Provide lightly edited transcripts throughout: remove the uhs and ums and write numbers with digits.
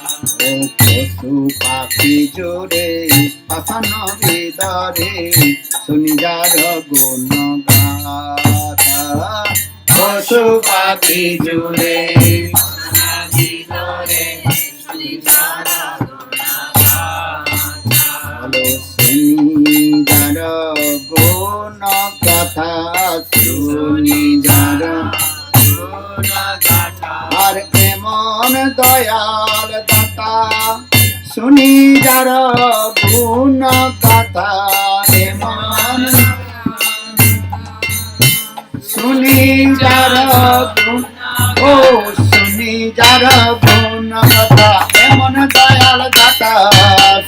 ও পশু পাখি জোরে পাষাণ হৃদরে শুনি যার গুণ গাথা পশু পাখি জোরে শুনি যার গুণ কথা শুনি যার আর এমন দয়াল দাতা শুনি যার গুণ কথা এমন শুনি যার ও শুনি যার গুণ কথা এমন দয়াল দাতা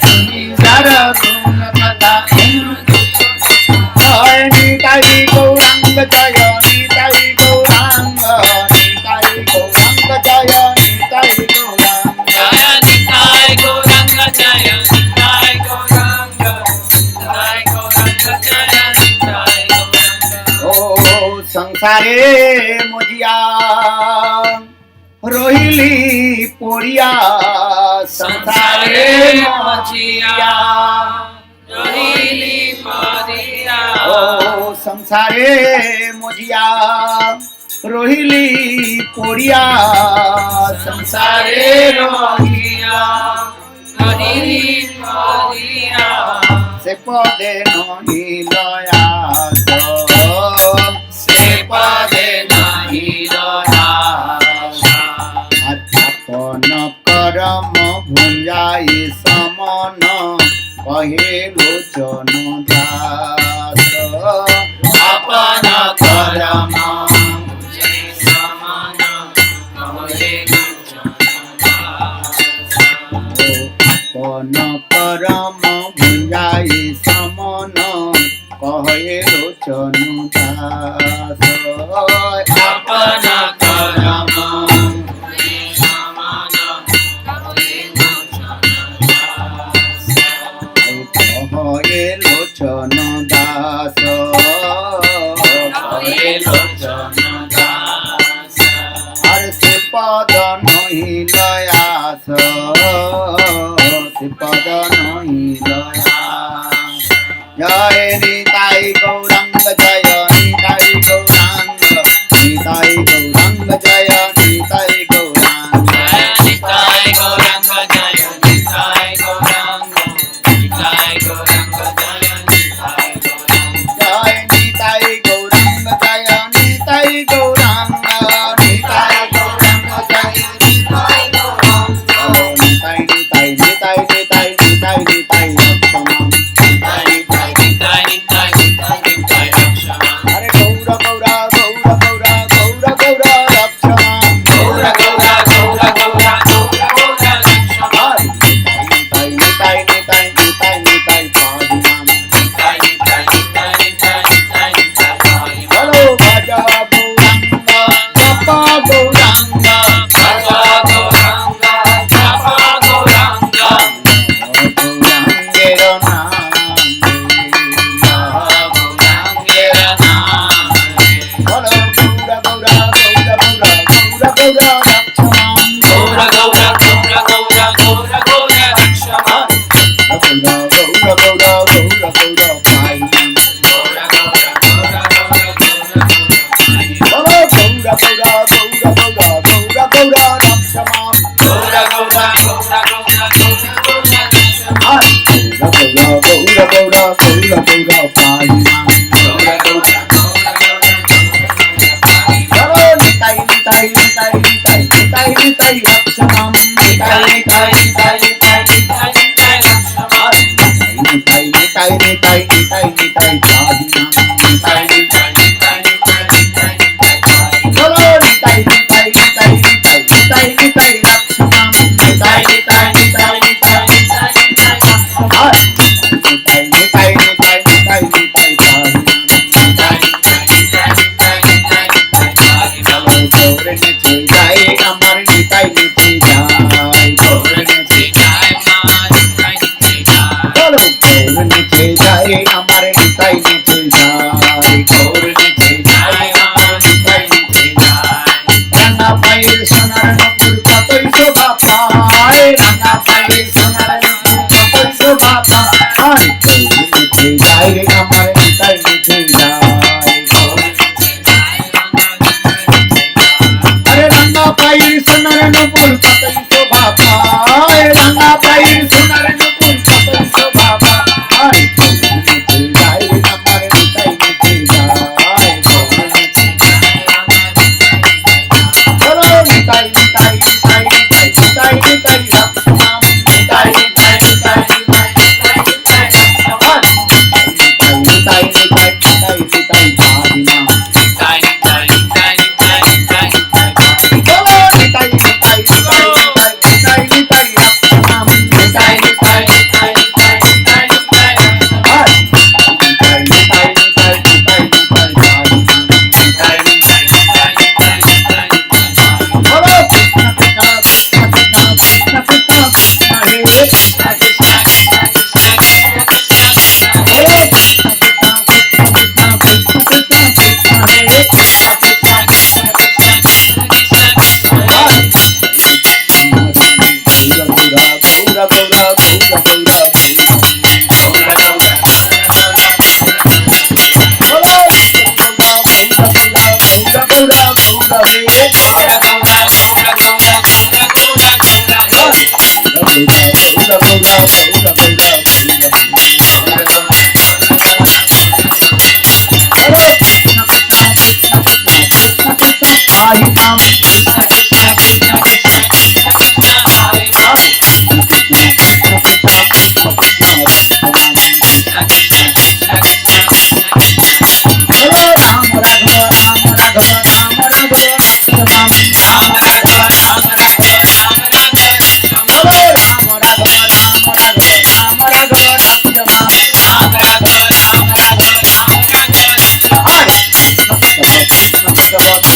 শুনি যার গুণ কথা জয় নিতাই গৌরাঙ্গ জয় নিতাই গৌরাঙ্গ নিতাই গৌরাঙ্গ জয় নিতাই গৌরাঙ্গ জয় নিতাই গৌরাঙ্গ জয় নিতাই গৌরাঙ্গ নিতাই গৌরাঙ্গ জয় নিতাই গৌরাঙ্গ। ও সংসারে মজিয়া রহিলি পড়িয়া সংসারে মজিয়া রহিলি পড়িয়া ও সংসারে মজিয়া রহিলি পড়িয়া সংসারে রহিয়া রহিলি পড়িয়া সে পদে নহিল আস সে পদে নাহিল আশা আপন করম ভুঞ্জাই সমন কহে লোচন দাস আপন করম যে সমান কহে আপন করম ভুঞ্জাই সমন কহে লোচন দাস আপন করম যে সমান কহে কহে লোচন দাস কহে লোচন দাস আর সে পদ নহিল আস সে পদ নহিল আস জয় নিতাই গৌরাঙ্গ জয় নিতাই গৌরাঙ্গ নিতাই গৌরাঙ্গ জয় নিতাই গৌরাঙ্গ জয় নিতাই গৌরাঙ্গ জয় নিতাই গৌরাঙ্গ নিতাই গৌরাঙ্গ জয় নিতাই গৌরাঙ্গ জয় নিতাই গৌরাঙ্গ জয় নিতাই গৌরাঙ্গ নিতাই গৌরাঙ্গ জয় নিতাই গৌরাঙ্গ নিতাই নিতাই নিতাই নিতাই নিতাই নিতাই লক্ষ্মণ নিতাই নিতাই নিতাই নিতাই নিতাই নিতাই লক্ষ্মণ আরে গৌর গৌর গৌর গৌর গৌর গৌর লক্ষ্মণ গৌর গৌর গৌর গৌর গৌর গৌর লক্ষ্মণ নিতাই নিতাই নিতাই নিতাই নিতাই পাহিনাম নিতাই নিতাই নিতাই নিতাই নিতাই নিতাই হরি বলো ভজ গৌরাঙ্গ জপ গৌরাঙ্গ ভজ গৌরাঙ্গ জপ গৌরাঙ্গ গৌরাঙ্গের নাম গৌরাঙ্গের নাম বলো গৌর গৌর গৌর গৌর গৌর গৌর লক্ষ্মণ গৌর গৌর গৌর গৌর গৌর গৌর লক্ষ্মণ গৌর গৌর গৌর গৌর গৌর পাহিনাম গৌর গৌর গৌর গৌর গৌর গৌর হরি বলো গৌর গৌর গৌর গৌর গৌর গৌর লক্ষ্মণ গৌর গৌর গৌর গৌর গৌর গৌর লক্ষ্মণ গৌর গৌর গৌর গৌর গৌর পাহিনাম গৌর গৌর গৌর গৌর গৌর হরি বলো নিতাই নিতাই নিতাই নিতাই নিতাই নিতাই লক্ষ্মণ নিতাই নিতাই নিতাই নিতাই নিতাই নিতাই লক্ষ্মণ নিতাই নিতাই নিতাই নিতাই নিতাই পাহিনাম নিতাই নিতাই নিতাই নিতাই নিতাই নিতাই হরি বলো নিতাই নিতাই নিতাই নিতাই নিতাই নিতাই লক্ষ্মণ নিতাই নিতাই নিতাই নিতাই নিতাই নিতাই লক্ষ্মণ নিতাই নিতাই নিতাই নিতাই নিতাই পাহিনাম নিতাই নিতাই নিতাই নিতাই নিতাই নিতাই হরি বলো গৌর নেচে যায় আমার নিতাই নেচে যায় গৌর নেচে যায় মা নিতাই নেচে যায় বলো গৌর নেচে যায় আমার নিতাই নেচে বাবা আর মিঠে যায় রে আমার নিতাই মিঠে যায় আরে রাঙ্গা পায়ের সোনার নকুল কতই শোভা পায় রাঙ্গা পায়ের সোনার নকুল কতই শোভা পায় মিঠে যায় রে আমার নিতাই মিঠে যায় বলো নিতাই নিতাই নিতাই নিতাই নিতাই নিতাই রাম নাম নিতাই নিতাই নিতাই নিতাই নিতাই নিতাই নিতাই নিতাই পারি নাম বলো নিতাই নিতাই নিতাই নিতাই নিতাই নিতাই রাম নাম নিতাই নিতাই নিতাই নিতাই নিতাই নিতাই নিতাই নিতাই নিতাই নিতাই পারি নাম বলো কৃষ্ণ কৃষ্ণ কৃষ্ণ কৃষ্ণ কৃষ্ণ কৃষ্ণ হরে কৃষ্ণ কৃষ্ণ বলো কৃষ্ণ কৃষ্ণ কৃষ্ণ কৃষ্ণ কৃষ্ণ কৃষ্ণ কৃষ্ণ হরে কৃষ্ণ কৃষ্ণ গৌরা গৌরা গৌরা গৌরা গৌরা গৌরা हरि नाम कृष्ण कृष्ण कृष्ण कृष्ण बोलो राम राघव राम राघव राम राघव राम बोलो राम राघव राम राघव राम राघव हरि नाम कृष्ण कृष्ण राम राघव राम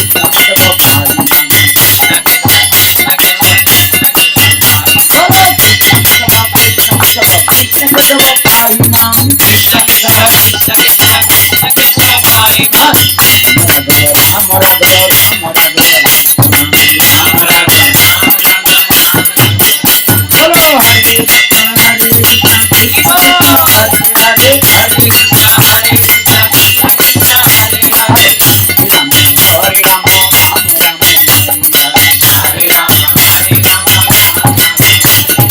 राघव बोलो हरे कृष्ण कृष्ण हरे हरे हरे कृष्ण हरे राम राम राम हरे राम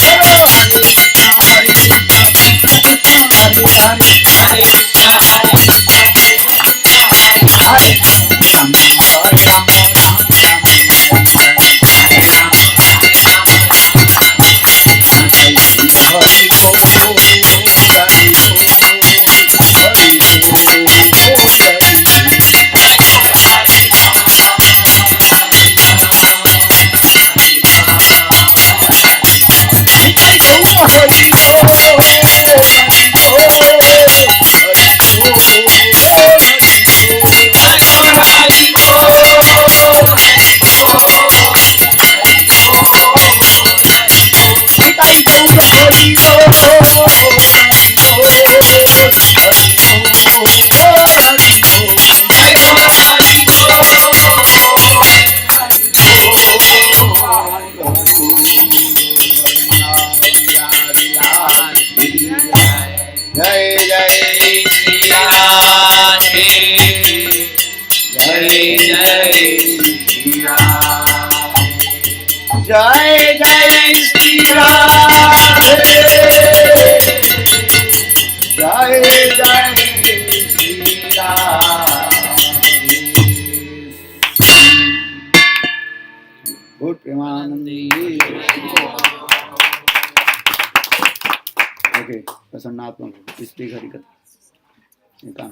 बोलो हरे कृष्ण हरे कृष्ण हरे हरे हरे कृष्ण हरे राम हरे राम राम राम हरि बोल हरि जय जय श्री राधे जय जय श्री राम जय जय श्री राधे जय जय श्री राधे गुड प्रेमानंदी ओके प्रसन्नात्मक स्त्री हरि कथा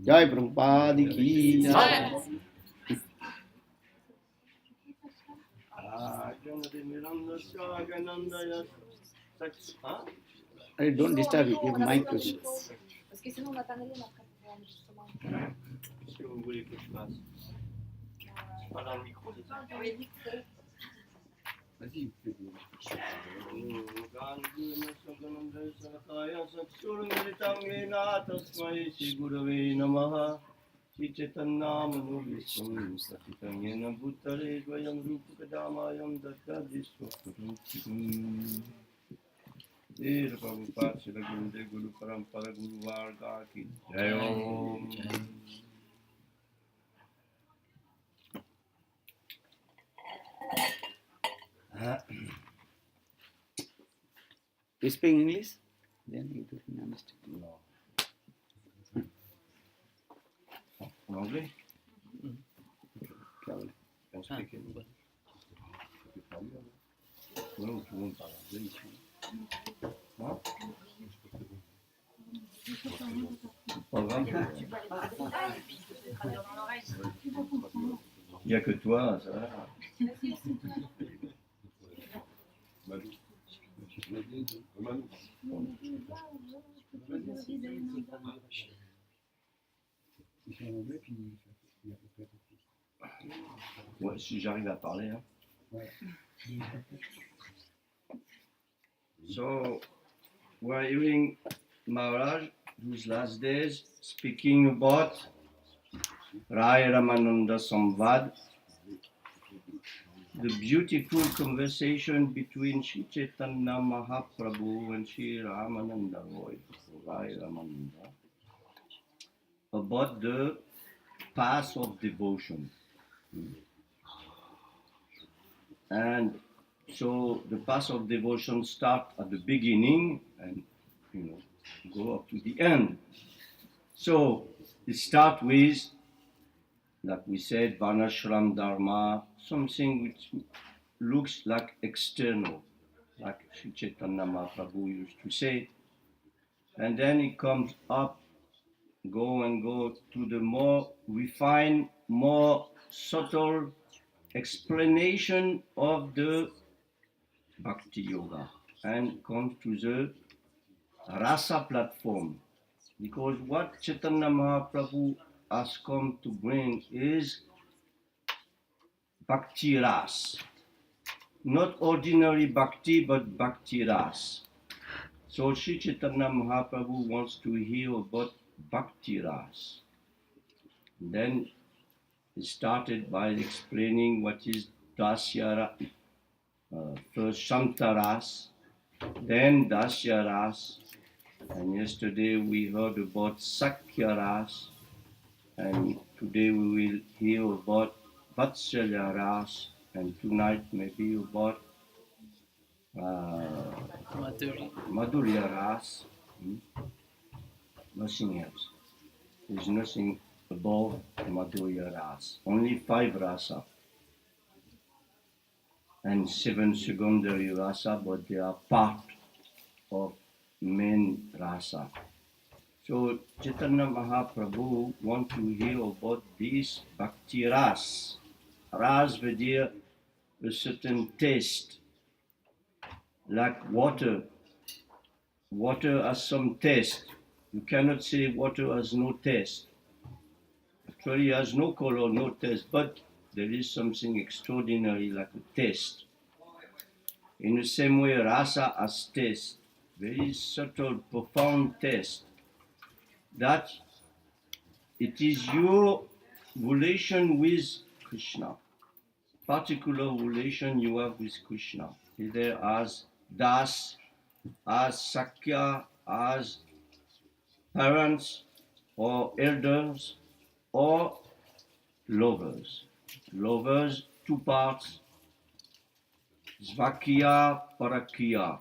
जय प्रभुपाद की अरे डोंट डिस्टर्ब इट ये माइक पे तस्मै श्री गुरवे नमः श्री चैतन्यनामनुविष्णु सतितं येन भूतले स्वयं रूपकदामायं दत्तदिस्वरूपं Jai Prabhupada, Srila Gurudev, Guru Parampara, Guru Varga ki Jai Om. You speak English? Then you don't understand. No. En anglais? Probably. On speak it. Non, tout le monde parle anglais ici. Non? Pas grave. Il n'y a que toi, ça va. Ouais, si j'arrive à parler. Hein. So, we're hearing Maharaj, those last days, speaking about Rai Ramananda Samvad, the beautiful conversation between Sri Chaitanya Mahaprabhu and Sri Ramananda Roy, Rai Ramananda, about the path of devotion. And so the path of devotion starts at the beginning and go up to the end. So it starts with, like we said, Varnashram Dharma, something which looks like external, like Sri Chaitanya Mahaprabhu used to say. And then it comes up, go to the more refined, more subtle explanation of the Bhakti Yoga and comes to the Rasa platform. Because what Chaitanya Mahaprabhu has come to bring is Bhakti Ras. Not ordinary Bhakti, but Bhakti Ras. So Sri Chaitanya Mahaprabhu wants to hear about Bhakti Ras. Then he started by explaining what is Dasya, first Shantaras, then Dasya Ras, and yesterday we heard about Sakya Ras, and today we will hear about Vatsalya Ras, and tonight maybe about Madhurya Ras. Nothing else. There's nothing above Madhurya Ras. Only 5 rasa and 7 secondary rasa, but they are part of main rasa. So Chaitanya Mahaprabhu want to hear about this Bhakti Ras. Ras veut dire a certain taste, like water. Water has some taste. You cannot say water has no taste. Actually, it has no color, no taste, but there is something extraordinary like a taste. In the same way, rasa has taste, very subtle, profound taste. That it is your relation with Krishna, particular relation you have with Krishna, either as Das, as Sakya, as parents or elders or lovers. Lovers, 2 parts, Svakya, Parakya.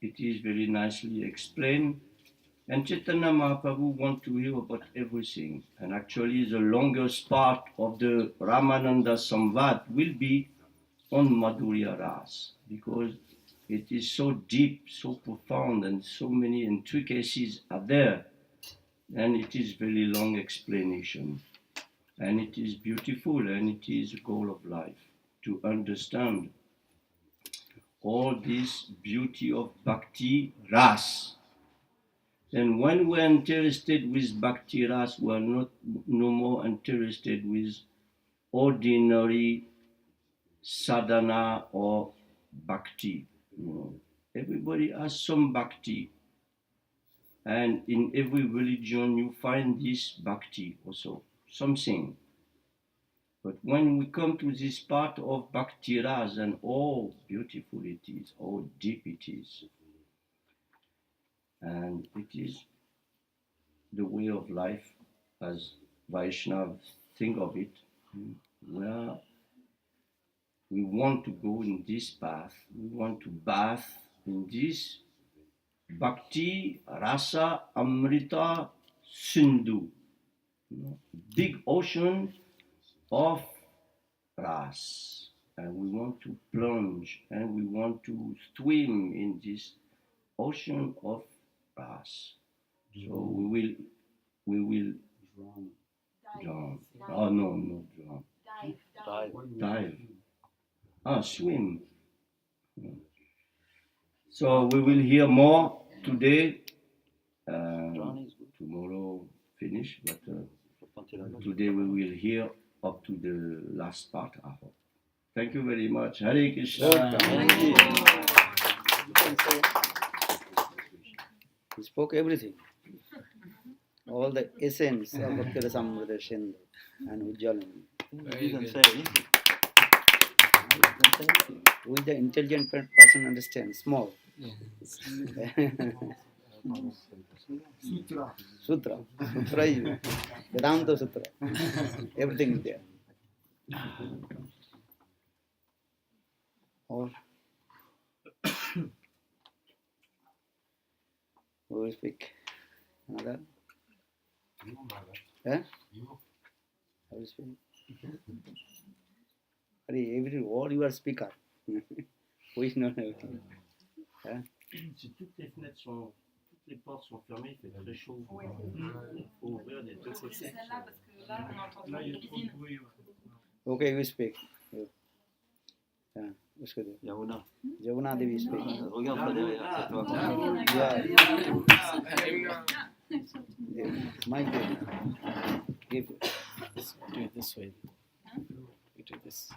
It is very nicely explained. And Chaitanya Mahaprabhu wants to hear about everything. And actually the longest part of the Ramananda Samvad will be on Madhurya Ras, because it is so deep, so profound, and so many intricacies are there. And it is very long explanation. And it is beautiful, and it is a goal of life to understand all this beauty of Bhakti Ras. And when we're interested with Bhakti Ras, we're not no more interested with ordinary sadhana or bhakti. Everybody has some bhakti. And in every religion you find this bhakti also, something. But when we come to this part of Bhakti Ras, and how beautiful it is, how deep it is. And it is the way of life as Vaishnavas think of it, where we want to go in this path, we want to bath in this Bhakti Rasa Amrita Sindhu, big ocean of ras, and we want to plunge and we want to swim in this ocean of ras. So we will drown. Oh no, not drown. Dive. Swim. So we will hear more today. Tomorrow finish, but today we will hear up to the last part. I hope. Thank you very much. Hare Krishna. Thank you. You can say, he spoke everything. All the essence of Bhakti Rasamrita Sindhu and Ujjalan. You can say, will the intelligent person understand? Small. Sutra. Sutra is Vedanta Sutra. Everything is there. Or who will speak? Another? I will speak. Every word you are speaker. Who is not everything? Si toutes les fenêtres sont, toutes les portes sont fermées, il fait très chaud. Il faut ouvrir des deux côtés. Celle-là, parce que là, on entend trop de cuisine. Okay, you speak. उसको दे. Yamuna Devi speak. Yeah. Mic there. Give. Do it this way. We do this.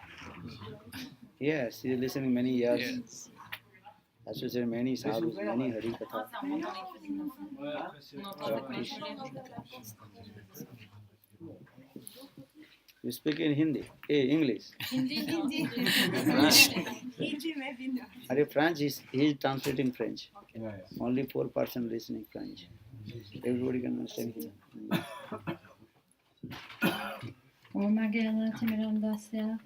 Yes, she is listening many years. Yes. Associated many sadhus, many Hari Katha. Ça, on entend les cuisines. On entend les cuisines. You speak in Hindi, English. Hindi. Are French? He is translating French. Only 4% listening French. Everybody can understand Hindi. Om Agela Timirandasya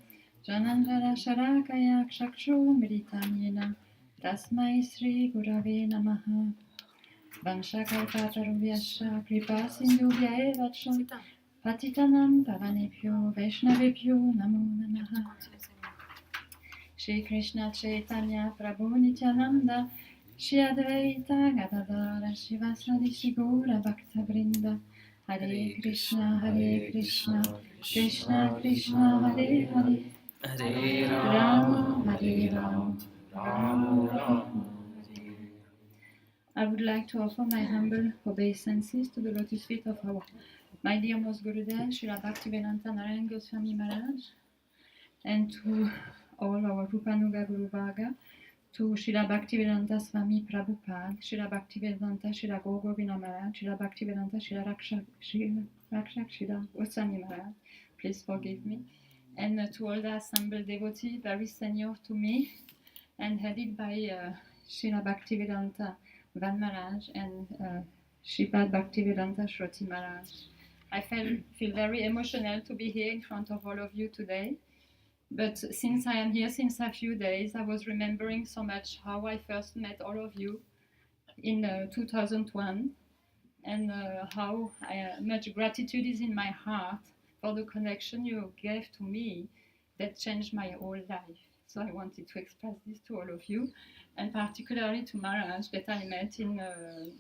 Janandara Sharakaya Kshakshu Mritamina Tasmai Sri Gurave Namaha Vanshakaitatarubhyascha Kripa Sindhubhya Evacha Patitanam Pavanebhyo Vaishnavebhyo Namo Namaha Shri Krishna Chaitanya Prabhu Nityananda Shri Advaita Gadadara Shivasadi Shri Gaura Bhakta Vrinda Hare Krishna, Krishna Krishna, Hare Hare, Hare Rama, Hare Rama, Rama Rama, Hare. I would like to offer my humble obeisances to the lotus feet of my dear Most Gurudev, Srila Bhaktivedanta Narayana Goswami Maharaj, and to all our Rupanuga Guru Bhaga, to Srila Bhaktivedanta Swami Prabhupada, Srila Bhaktivedanta Srila Govindana Maharaj, Srila Bhaktivedanta Srila Rakshak Srila Goswami Maharaj, please forgive me, and to all the assembled devotees, very senior to me, and headed by Srila Bhaktivedanta Van Maharaj and Sripad Bhaktivedanta Shroti Maharaj. I feel very emotional to be here in front of all of you today. But since I am here since a few days, I was remembering so much how I first met all of you in 2001 and how much gratitude is in my heart for the connection you gave to me that changed my whole life. So I wanted to express this to all of you, and particularly to Maharaj that I met in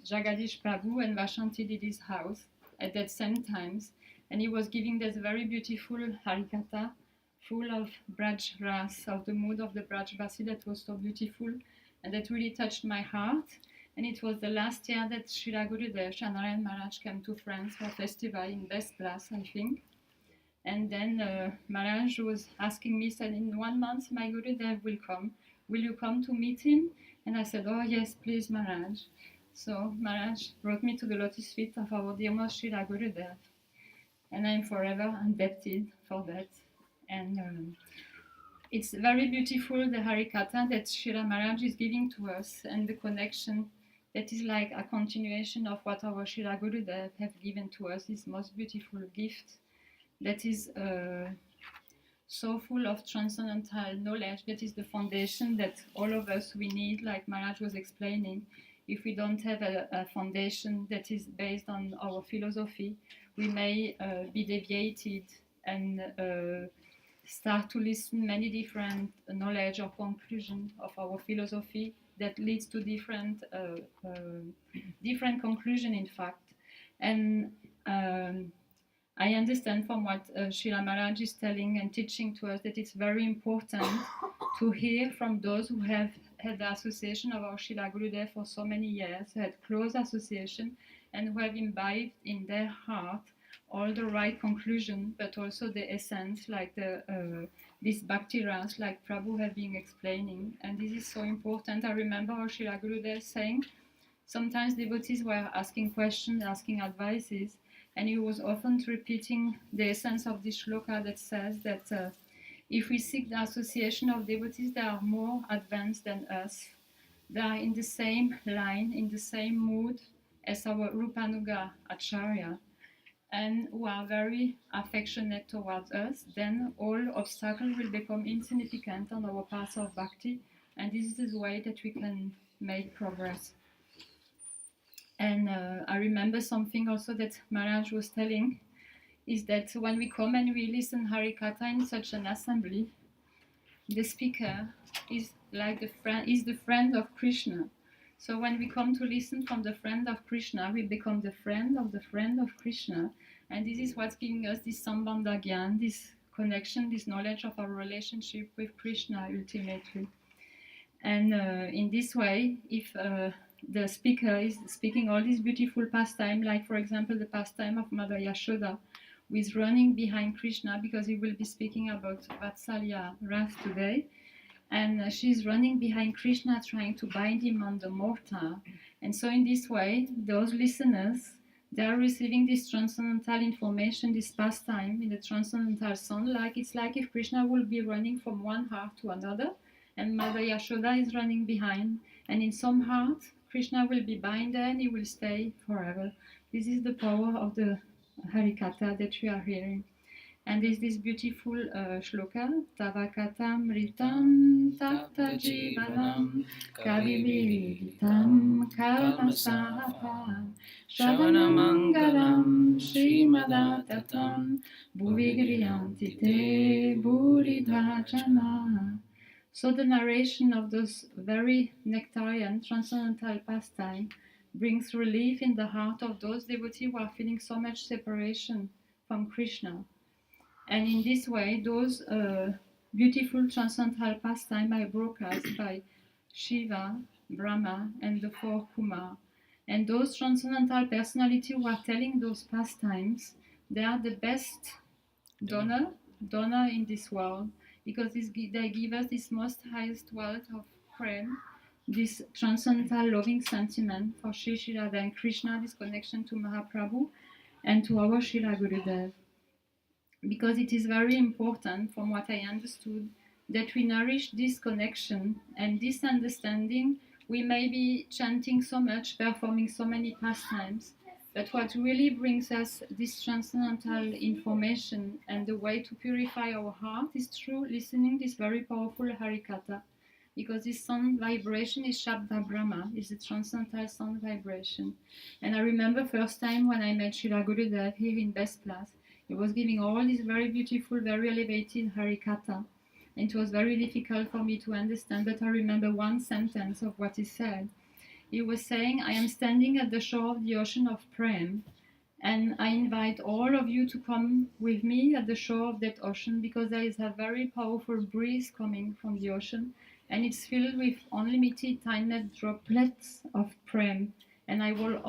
Jagadish Prabhu and Vashanti Didi's house at that same times, and he was giving this very beautiful Harikatha full of Braj Ras, of the mood of the Braj Basi that was so beautiful and that really touched my heart. And it was the last year that Srila Gurudev Narayan Maharaj came to France for a festival in Best Place, I think. And then Maharaj was asking me, said, in 1 month my Gurudev will come. Will you come to meet him? And I said, oh yes, please Maharaj. So Maharaj brought me to the lotus feet of our dear most Srila Gurudev. And I'm forever indebted for that. And it's very beautiful, the Harikatha that Srila Maharaj is giving to us and the connection that is like a continuation of what our Srila Gurudev have given to us, this most beautiful gift that is so full of transcendental knowledge, that is the foundation that all of us we need, like Maharaj was explaining. If we don't have a foundation that is based on our philosophy, we may be deviated and start to listen many different knowledge or conclusion of our philosophy that leads to different conclusion, in fact. And I understand from what Srila Maharaj is telling and teaching to us that it's very important to hear from those who have had the association of our Srila Gurudev for so many years, who had close association, and who have imbibed in their heart all the right conclusion, but also the essence, like this bhakti ras, like Prabhu have been explaining. And this is so important. I remember our Srila Gurudev saying, sometimes devotees were asking questions, asking advices, and he was often repeating the essence of this shloka that says that if we seek the association of devotees that are more advanced than us, they are in the same line, in the same mood as our Rupanuga Acharya, and who are very affectionate towards us, then all obstacles will become insignificant on our path of bhakti, and this is the way that we can make progress. And I remember something also that Maharaj was telling, is that when we come and we listen Harikatha in such an assembly, the speaker is like the friend of Krishna. So when we come to listen from the friend of Krishna, we become the friend of Krishna. And this is what's giving us this Sambandha Gyan, this connection, this knowledge of our relationship with Krishna ultimately. And in this way, if the speaker is speaking all these beautiful pastime, like for example the pastime of Mother Yashoda, who is running behind Krishna, because he will be speaking about Vatsalya Ras today, and she's running behind Krishna trying to bind him on the mortar. And so in this way, those listeners, they are receiving this transcendental information, this pastime in the transcendental sound, like it's like if Krishna will be running from one heart to another, and Mother Yashoda is running behind, and in some heart Krishna will be bind there and he will stay forever. This is the power of the Harikatha that we are hearing. And there's this beautiful shloka, Tavakatam Ritam Tapta Jivanam Kaviviritam Kalmasaham Shravanamangalam Srimadatam Bhuvigriyanti Te Buridhachana. So the narration of those very nectarian transcendental pastime brings relief in the heart of those devotees who are feeling so much separation from Krishna. And in this way, those beautiful transcendental pastime are broadcast by Shiva, Brahma, and the four Kumar. And those transcendental personalities who are telling those pastimes, they are the best donor in this world, because they give us this most highest wealth of prem, this transcendental loving sentiment for Sri Sri Radha and Krishna, this connection to Mahaprabhu and to our Srila Gurudev. Because it is very important, from what I understood, that we nourish this connection and this understanding. We may be chanting so much, performing so many pastimes, but what really brings us this transcendental information and the way to purify our heart is through listening this very powerful Harikatha, because this sound vibration is Shabda Brahma, is a transcendental sound vibration. And I remember first time when I met Srila Gurudev here in Best Class, he was giving all this very beautiful, very elevated Harikatha. And it was very difficult for me to understand, but I remember one sentence of what he said. He was saying, I am standing at the shore of the ocean of Prem, and I invite all of you to come with me at the shore of that ocean, because there is a very powerful breeze coming from the ocean, and it's filled with unlimited tiny droplets of Prem. And I will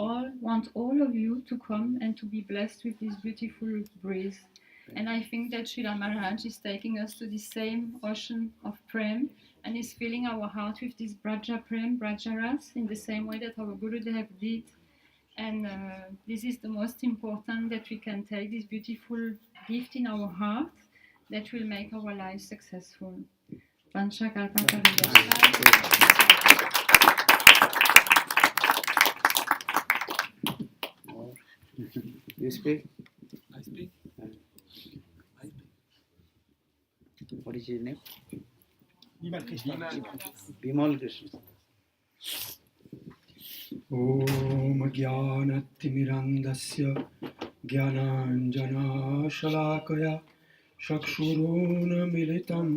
want all of you to come and to be blessed with this beautiful breeze. And I think that Srila Maharaj is taking us to the same ocean of Prem, and is filling our heart with this Braja Prem, Braja Ras, in the same way that our Gurudev did. And this is the most important, that we can take this beautiful gift in our heart that will make our lives successful. Panchakalpa. You speak? I speak. What is his name? Bimal Krishna. Bimal Krishna. ॐ ज्ञानतिमिरन्दस्य ज्ञानाञ्जनाशलाकया चक्षुरुन्मिलितं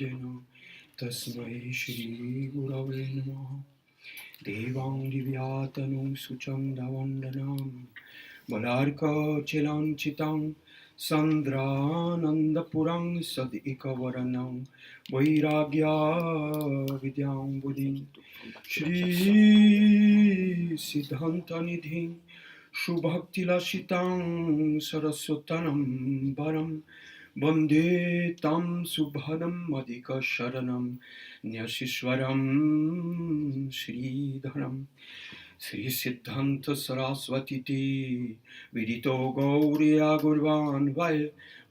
येन तस्मै श्रीगुरवे नमः देवां दिव्यातनुं सुचन्द्रवन्दनां बलार्कचिलाञ्चितां सन्द्रानन्दपुरां सदैकवर्णं वैराग्यविद्यां बुधिं श्रीसिद्धान्तनिधिं सुभक्तिलसितां सरस्वतनं वरं वन्दे तं सुभदम् अधिकशरणं न्यसीश्वरं श्रीधरं श्रीसिद्धान्त सरस्वतीति विदितो गौर्या गुर्वान् वै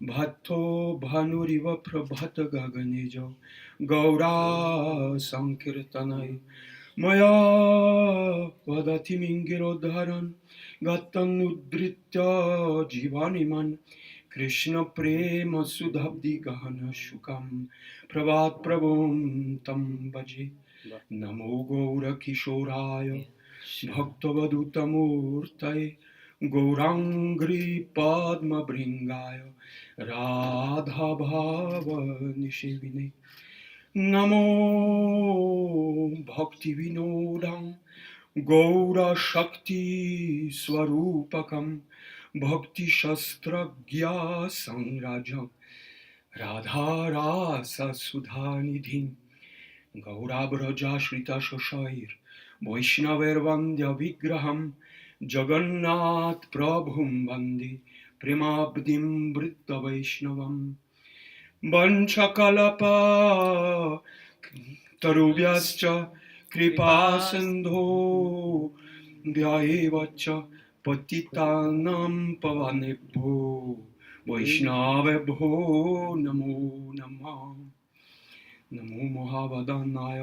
भक्तो भानुरिव प्रभात गगनेजो गौरा संकीर्तनय मया वदति मिङ्गिरोद्धारन् गतनुद्धृत्य जीवानिमन् कृष्ण प्रेम सुधाब्धि गहन शुकं प्रभात प्रभुं तं भजे नमो गौरकिशोराय भक्तवदूतमूर्तये गौराङ्घ्रि पद्मभृङ्गाय राधाभावनिषेविने नमो भक्तिविनोदं गौरशक्तिस्वरूपकं भक्तिशस्त्रज्ञसंराजं राधाराससुधानिधिं गौराव्रजाश्रितशोषैर् वैष्णवैर्वन्द्यविग्रहं जगन्नाथप्रभुं वन्दे प्रेमाब्धिं वृद्धवैष्णवं वंशकल्पतरुभ्यश्च कृपासिन्धो एव च पतितानां पावनेभ्यो वैष्णवेभ्यो नमो नमः नमो महावदनाय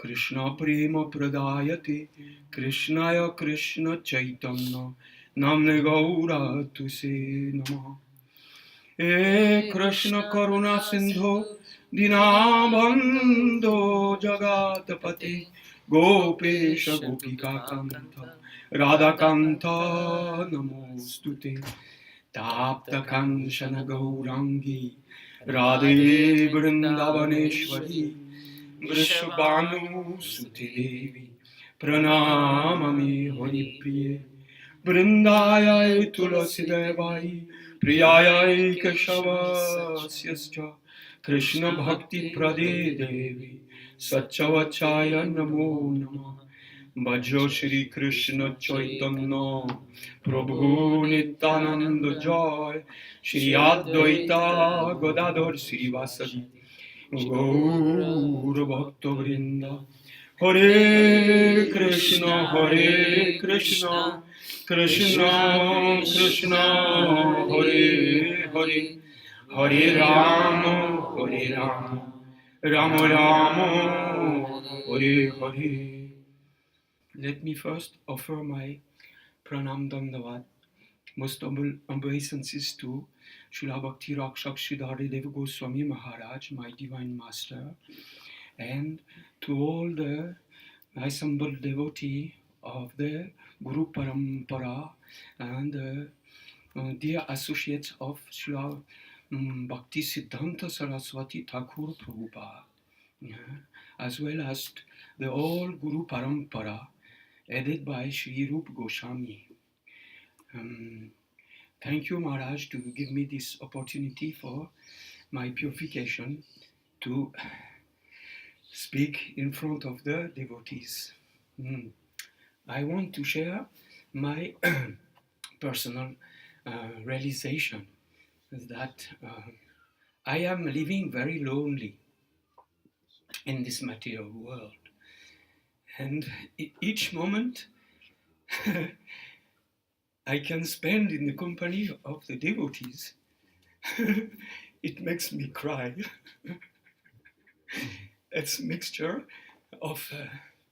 कृष्ण प्रेम प्रदायते कृष्णाय कृष्ण चैतन्य नाम्ने गौरतुसे नमः हे कृष्ण करुणा सिंधु दीनबन्धो जगत्पते गोपेश गोपिकान्त राधाकान्त नमोस्तुते ताप्तकाञ्चन गौराङ्गी राधे वृन्दावनेश्वरी वृषभानुसुते देवी प्रणमामि हरिप्रिये वृन्दायै तुलसीदेवाय प्रियायै केशवस्यश्च कृष्णभक्तिप्रदे देवी सच्चवचाय नमो नमः भजो श्रीकृष्ण चैतन्य प्रभु नित्यानंद जय श्री अद्वैता गदाधर श्रीवासदि गौर भक्तवृंद हरे Krishna Krishna Krishna Hare Hare Hare Ram Ram Ram Hare Hare. Let me first offer my pranam dandavat, most humble obeisances to Srila Bhakti Rakshak Sridhari Deva Goswami Maharaj, my divine master, and to all the nice humble devotee of the Guru Parampara and the dear associates of Srila Bhakti Siddhanta Saraswati Thakur Prabhupada, as well as the all Guru Parampara headed by Sri Rup Goswami. Thank you, Maharaj, to give me this opportunity for my purification to speak in front of the devotees. I want to share my personal realization that I am living very lonely in this material world. And each moment I can spend in the company of the devotees, it makes me cry. It's a mixture of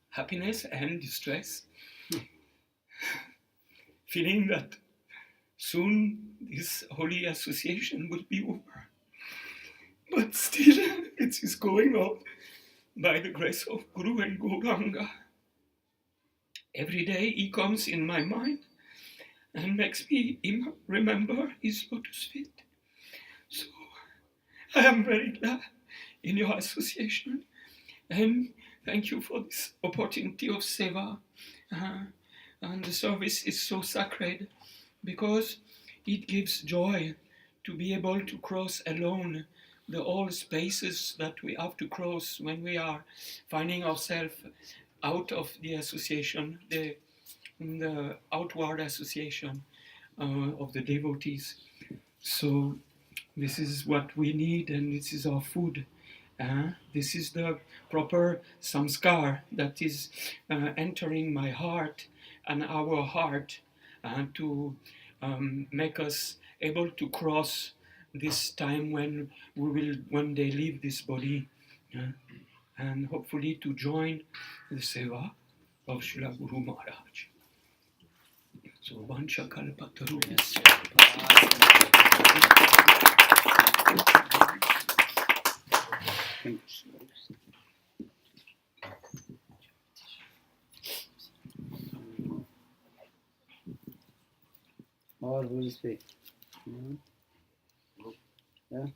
happiness and distress, feeling that soon this holy association will be over. But still, it is going on by the grace of Guru and Gauranga. Every day he comes in my mind and makes me remember his lotus feet. So I am very glad in your association, and thank you for this opportunity of seva. And the service is so sacred because it gives joy to be able to cross alone the old spaces that we have to cross when we are finding ourselves out of the association, the outward association of the devotees. So this is what we need, and this is our food. This is the proper samskar that is entering my heart and our heart to make us able to cross this time when we will one day leave this body, and hopefully to join the seva of Srila Guru Maharaj. So Vancha Kalpataru. Thank you. Or who will speak? Yeah.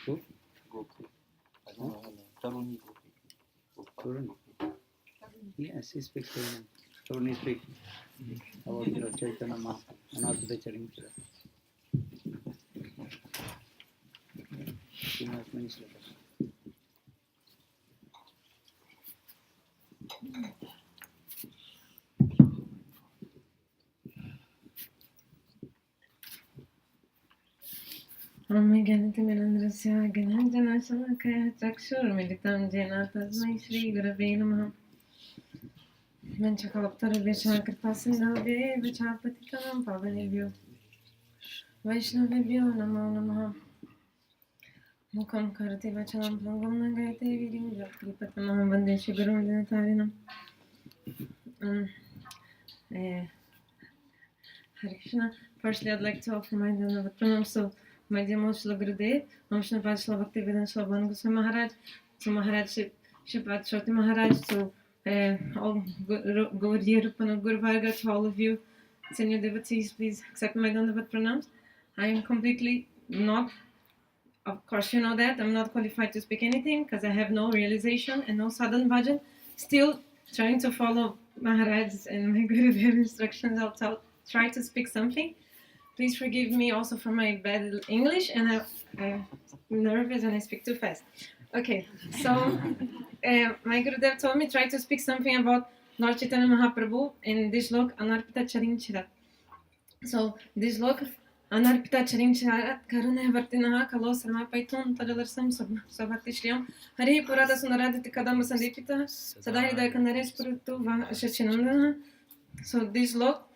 Who? Tarun. Yes, he speaks Tarun. Tarun speak about the Chaitanya Mahaprabhu and also the Charinchara. She has many slokas. ज्ञानतिमिरन्द्रस्य ज्ञानाञ्जनशलाकया चक्षुर्मिलितं येन तस्मै श्रीगुरवे नमः वञ्चकोत्तरभ्यश्च कृपासिन्धुभ्येव च पतितानां पावनेभ्यो वैष्णवेभ्यो नमो नमः मुखं करोति वचनं भङ्गं न गायते वीर्यं यत्कृपतमहं वन्दे श्रीगुरुं दिनतारिणम् Hare Krishna. Firstly, I'd like to offer my Dandavat pranams to my dear most Shri Gurudev, Om Shri Shri Bhaktivedanta Swami Goswami Maharaj, to Maharaj Shipad Shoti Maharaj, to all Gauriya Rupana Guru Varga, to all of you senior devotees, please accept my Dandavat pranams. I am completely not, of course you know that, I'm not qualified to speak anything because I have no realization and no sadhan bhajan. Still trying to follow Maharaj's and my Gurudev instructions. I'll try to speak something. Please forgive me also for my bad English, and I'm nervous and I speak too fast. Okay, so my Gurudev told me try to speak something about Lord Chaitanya Mahaprabhu in this lok Anarpita Charinchirat. So this lok Anarpita Charinchirat Karuna Vartinaha Kalo Sarma Paitun Tajalarsam Sabhakti Shriyam Hari Purata Sunaraditi Kadamba Sandipita Sadahida Kanares Purutu Shachinandana. So this lok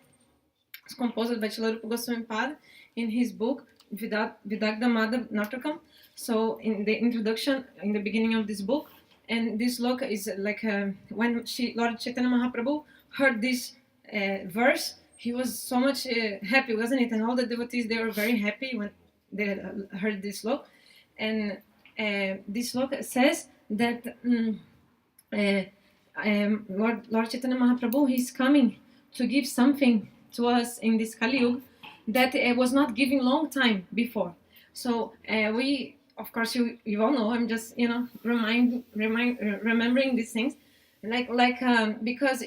is composed by Srila Rupa Goswami Pad in his book Vidagdha Madhav Natakam. So in the introduction, in the beginning of this book, and this sloka is like when Lord Chaitanya Mahaprabhu heard this verse, he was so much happy, wasn't it? And all the devotees, they were very happy when they heard this sloka. And this sloka says that Lord Chaitanya Mahaprabhu, he's coming to give something to us in this Kali Yuga that was not given long time before. So we, of course, you all know. I'm just remembering these things, because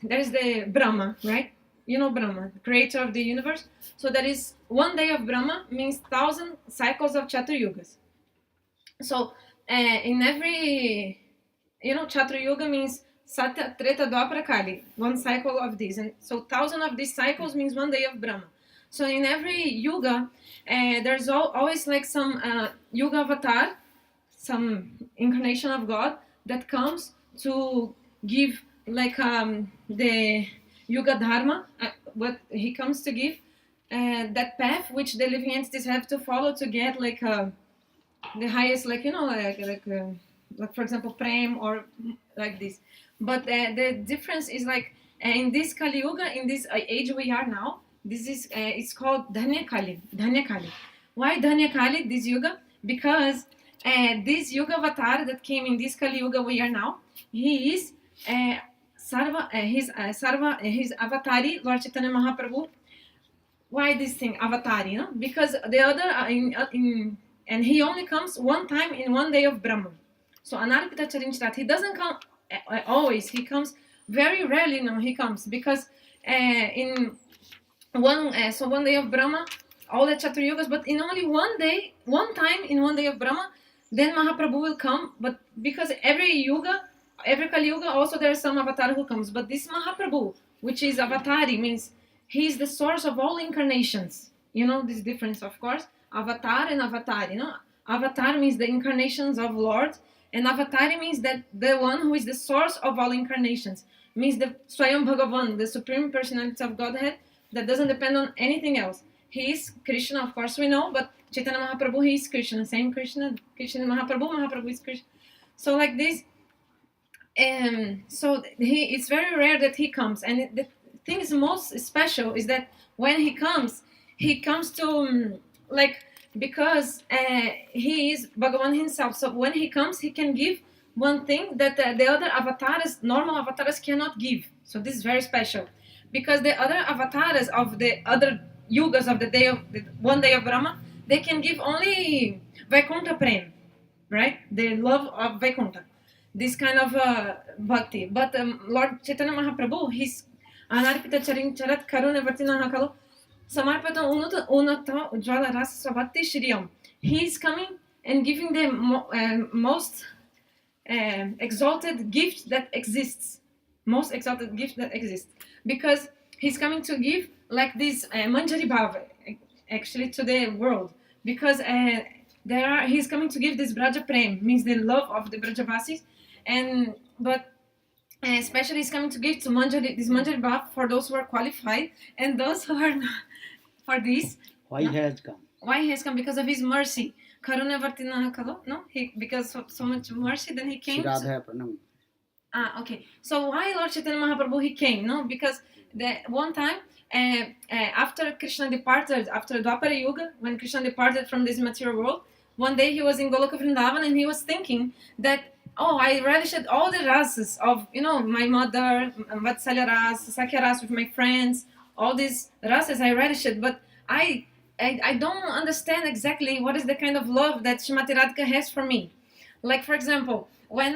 there's the Brahma, right? You know Brahma, the creator of the universe. So that is one day of Brahma means 1,000 cycles of Chatu Yugas. So in every, Chatu Yuga means Satya, Treta, Dwapara, Kali, one cycle of these, and so 1,000 of these cycles means one day of Brahma. So in every yuga, there's always like some yuga avatar, some incarnation of God that comes to give like the yuga dharma, what he comes to give, that path which the living entities have to follow to get like the highest, like for example, prem or like this. But the difference is like in this Kali Yuga, in this age we are now, this is it's called Dhanya Kali. Dhanya Kali. Why Dhanya Kali? This Yuga? Because this Yuga avatar that came in this Kali Yuga we are now, he is Sarva. His avatari, Lord Chaitanya Mahaprabhu. Why this thing avatari? You know? Because the other and he only comes one time in one day of Brahman. So Anarpita Charinchrat, he doesn't come always. He comes very rarely. No, he comes because in one day of Brahma, all the Chatur Yugas, but in only one day, one time in one day of Brahma, then Mahaprabhu will come. But because every Yuga, every Kali Yuga, also there is some avatar who comes. But this Mahaprabhu, which is avatari, means he is the source of all incarnations. You know this difference, of course. Avatar and avatar. You know, avatar means the incarnations of Lord, and avatari means that the one who is the source of all incarnations. Means the Swayam Bhagavan, the Supreme Personality of Godhead, that doesn't depend on anything else. He is Krishna, of course we know, but Chaitanya Mahaprabhu, he is Krishna. Same Krishna, Krishna Mahaprabhu, Mahaprabhu is Krishna. So like this, so it's very rare that he comes. And the thing is most special is that when he comes to because he is Bhagavan himself. So when he comes, he can give one thing that the other avatars, normal avatars, cannot give. So this is very special. Because the other avatars of the other yugas of the one day of Brahma, they can give only Vaikuntha Prem, right? The love of Vaikuntha. This kind of bhakti. But Lord Chaitanya Mahaprabhu, his Anarpita Charincharat Karuna Vartina Hakalo, Samarpata Unata Ujvala Rasa Bhakti Shriyam. He is coming and giving the most exalted gift that exists. Most exalted gift that exists. Because he's coming to give like this Manjari Bhava actually to the world. Because he's coming to give this Braja Prem, means the love of the Brajavasis, but especially he's coming to give to this Manjari Bhava for those who are qualified and those who are not for this. Why he has come? Why he has come? Because of his mercy. Karuna Vartina Kalo, no? Because of so much mercy, then he came. Okay. So why Lord Chaitanya Mahaprabhu he came? No, because the one time after Krishna departed, after Dwapara Yuga, when Krishna departed from this material world, one day he was in Goloka Vrindavan and he was thinking that, oh, I relished all the rasas of, my mother, Vatsalya ras, Sakya ras with my friends, all these rasas I relished, but I don't understand exactly what is the kind of love that Srimati Radhika has for me. Like, for example, when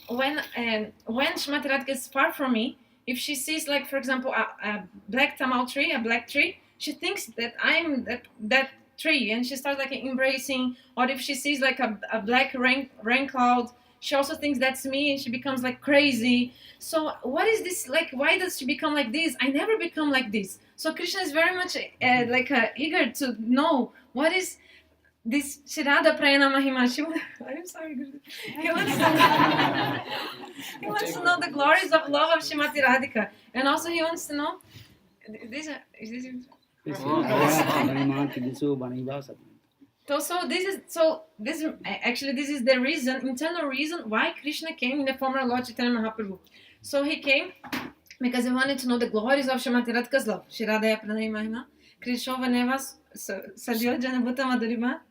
Srimati Radhika is far from me, if she sees, like, for example, a black tamal tree, a black tree, she thinks that I'm that tree, and she starts like embracing. Or if she sees like a black rain cloud, she also thinks that's me, and she becomes like crazy. So what is this like? Why does she become like this? I never become like this. So Krishna is very much eager to know what is this Shirada Prayana Mahima. I'm sorry, Guru. He wants to know the glories of love of Srimati Radhika, and also he wants to know. So this is the reason, internal reason why Krishna came in the form of Lord Chaitanya Mahaprabhu. So he came because he wanted to know the glories of Srimati Radhika's love. Shirada Pranay Mahima, Krishova Nevas Sadyojana Bhuta Madhurima.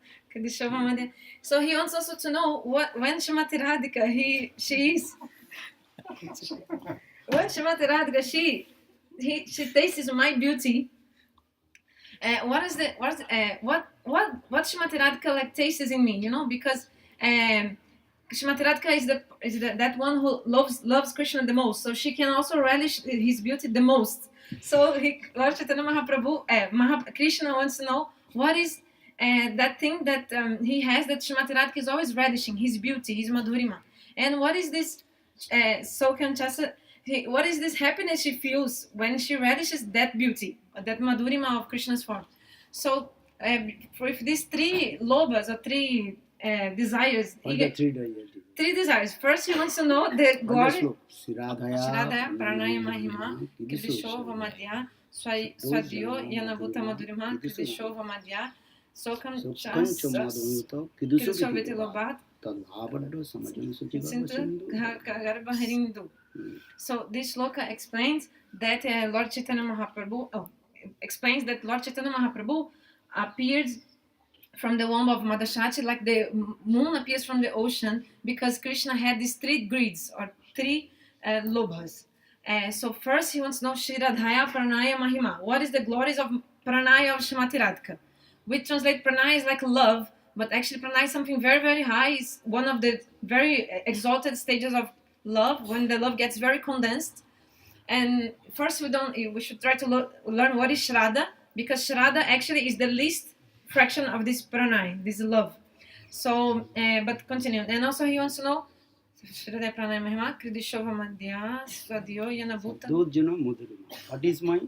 So he wants also to know when Srimati Radhika when Srimati Radhika she tastes my beauty. What Srimati Radhika like tastes in me, because Srimati Radhika is that one who loves Krishna the most, so she can also relish his beauty the most. So Lord Chaitanya Mahaprabhu, Krishna wants to know what is that thing that he has that Srimati Radhika is always relishing, his beauty, his madhurima, and what is this what is this happiness she feels when she relishes that beauty, that madhurima of Krishna's form. So with these three lobhas or three desires, three desires. First, he wants to know the glory. Shradaya, Pranaya Mahima, Kridishova Madhya, Swadyo, Yanabhuta Madhurima, Kridishova Madhya, Sokam Chas, Kridishovati Lobat, तद्भावड्डो समजन सूचि Sintu Garba Harindu. So this shloka explains that Lord Chaitanya Mahaprabhu explains that Lord Chaitanya Mahaprabhu appeared from the womb of Madhashachi like the moon appears from the ocean because Krishna had these three greeds or three lobhas. So first he wants to know Shriradhaya Pranaya Mahima. What is the glories of Pranaya of Shrimati Radhika? We translate Pranaya is like love, but actually Pranaya is something very, very high. It's one of the very exalted stages of love when the love gets very condensed. And first we should try to learn what is Shraddha, because Shraddha actually is the least fraction of this Pranaya, this love. So, but continue. And also he wants to know Shraddha Pranaya Mahima, Kridishova Madhya, Swadhyo, Yanabhuta. Dojano Mudurima. What is my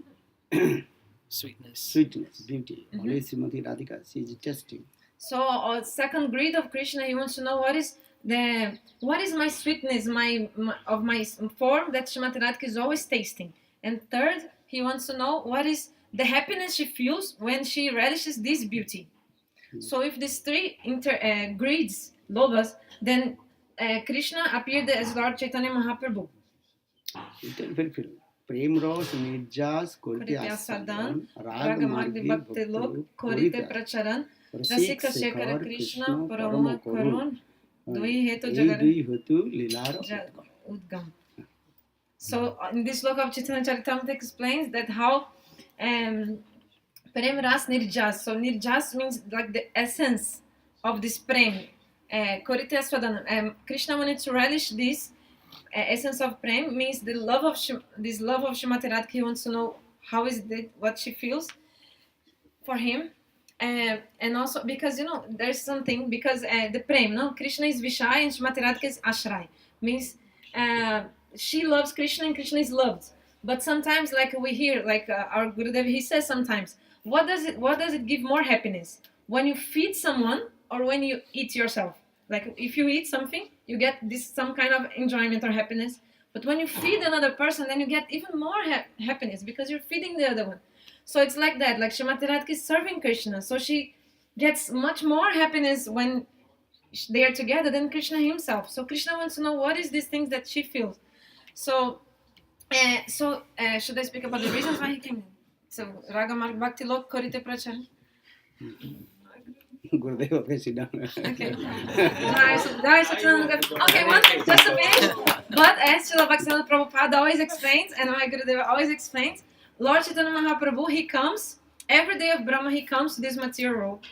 Sweetness. sweetness, beauty? Only Srimati Radhika, she is testing. So, second greed of Krishna, he wants to know what is my sweetness, my form that Srimati Radhika is always tasting. And third, he wants to know what is the happiness she feels when she relishes this beauty. So if these three greeds, lobhas, then Krishna appeared as Lord Chaitanya Mahaprabhu. It will fulfill. Prem Ros Nirjas Kurti Asadan Ragamargi Bhakti Lok Korite Pracharan Rasika Shekhara Krishna Parama Karun Dui Hetu Jagara Udgam. So in this sloka of Chaitanya Charitamrita explains that how Prem Ras Nirjas. So Nirjas means like the essence of this Prem. Korite Aswadanam. Krishna wanted to relish this essence of Prem, means the love of this love of Shrimati Radhika. He wants to know how is it, what she feels for him. And also because there's something, because the Prem, no, Krishna is Vishaya and Shrimati Radhika is Ashray, means she loves Krishna and Krishna is loved. But sometimes, like we hear, like our Gurudev, he says sometimes, what does it give more happiness? When you feed someone or when you eat yourself? Like if you eat something, you get some kind of enjoyment or happiness. But when you feed another person, then you get even more happiness because you're feeding the other one. So it's like that. Like Shrimati Radhika is serving Krishna, so she gets much more happiness when they are together than Krishna himself. So Krishna wants to know what is these things that she feels. So should I speak about the reasons why he came in? So Raga Marg Bhakti Lok Korite Prachar. Gurudev, okay, sit down. Okay. Okay, one thing just to finish. But as Srila Bhaktivinoda Prabhupada always explains, and my Gurudeva always explains, Lord Chaitanya Mahaprabhu, he comes every day of Brahma. He comes to this material world,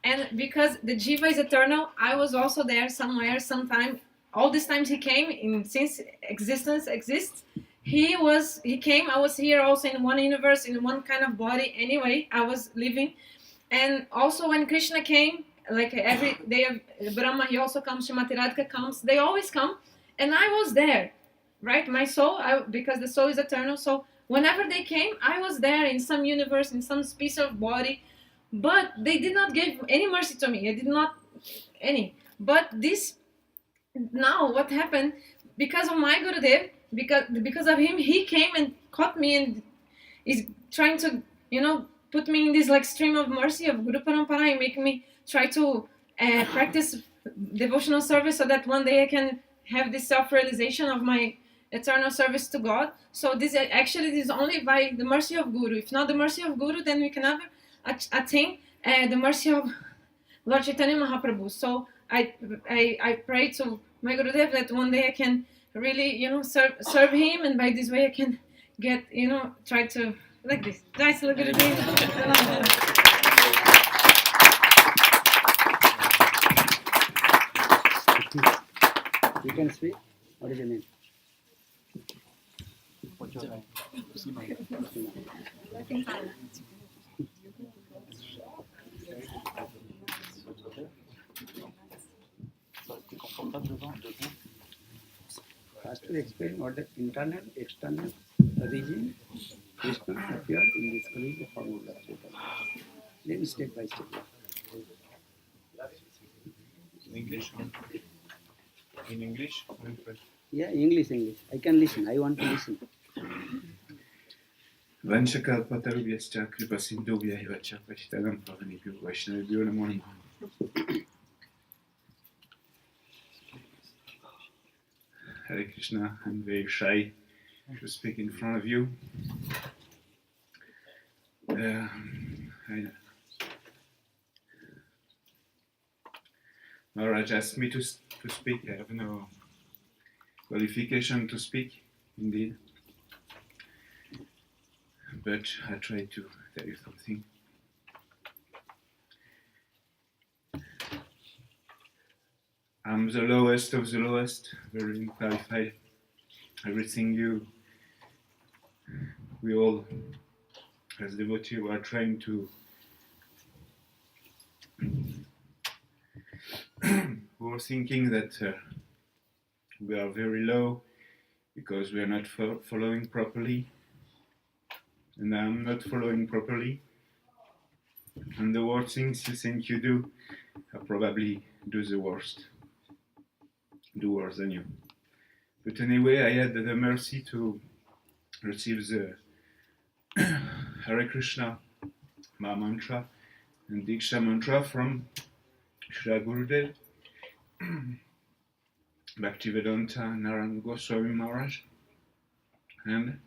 and because the Jiva is eternal, I was also there somewhere, sometime. All these times he came since existence exists. He came. I was here also in one universe, in one kind of body. Anyway, I was living. And also when Krishna came, like every day of Brahma, he also comes, Shrimati Radhika comes, they always come, and I was there, right? My soul, because the soul is eternal, so whenever they came, I was there in some universe, in some piece of body, but they did not give any mercy to me, I did not, any. But this, now what happened, because of my Gurudev, because of him, he came and caught me and is trying to, put me in this like stream of mercy of Guru Parampara and make me try to practice devotional service so that one day I can have this self-realization of my eternal service to God. So this is only by the mercy of Guru. If not the mercy of Guru, then we can never attain the mercy of Lord Chaitanya Mahaprabhu. So I pray to my Gurudev that one day I can really, serve him, and by this way I can get, try to like this. Nice look at it. You can speak. What is your name? What's your name? First to explain what the internal, external origin Krishna appeared in this colleague form of Lord Chaitanya. Then step by step. In English? In English? Yeah, English. I can listen. I want to listen. Vanchakalpatarubhyascha kripasindhubhya vacha pashitaram pavanibhyo vaishnavibhyo namo namaha. Hare Krishna. I'm very shy to speak in front of you. Maharaj asked me to speak. I have no qualification to speak, indeed. But I try to tell you something. I'm the lowest of the lowest, very unqualified. Everything we all, as devotees, are trying to we are thinking that we are very low because we are not following properly, and I'm not following properly. And the worst things you think you do, I probably do the worst, do worse than you. But anyway, I had the mercy to receive the Hare Krishna Maha Mantra and Diksha Mantra from Srila Gurudev, Bhaktivedanta Narayana Goswami Maharaj, and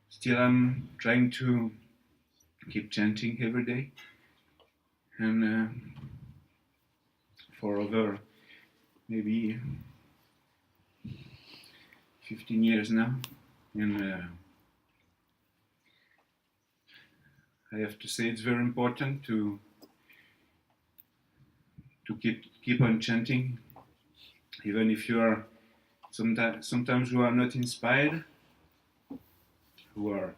still I'm trying to keep chanting every day, and for over maybe 15 years now, and I have to say it's very important to keep on chanting, even if you are sometimes you are not inspired, who are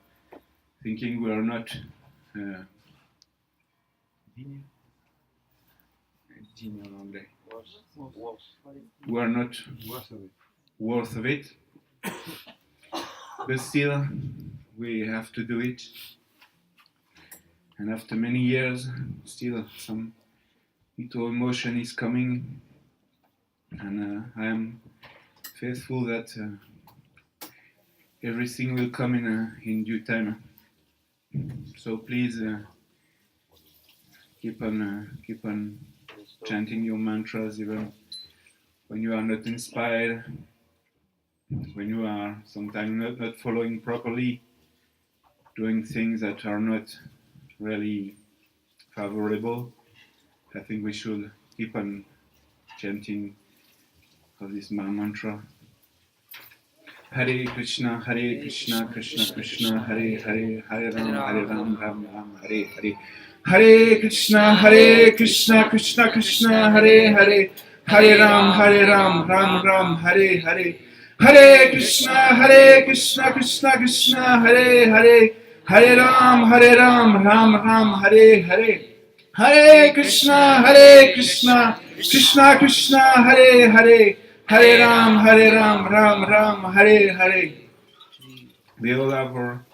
thinking we are not we are not worth of it, but still we have to do it. And after many years, still some little emotion is coming, and I am faithful that everything will come in due time. So please keep on chanting your mantras even when you are not inspired, when you are sometimes not following properly, doing things that are not really favorable. I think we should keep on chanting of this mantra. Hare Krishna, Krishna Krishna, Hare Hare, Hare Ram, Ram Ram, Hare Hare. Hare Krishna, Krishna Krishna, Hare Hare, Hare Ram, Ram Ram, Hare Hare. Hare Krishna, Krishna Krishna, Hare Hare, Hare Ram, Ram Ram, Hare Hare. Hare Krishna, Krishna Krishna, Hare Hare, Hare Ram, Ram Ram, Hare Hare. We all have our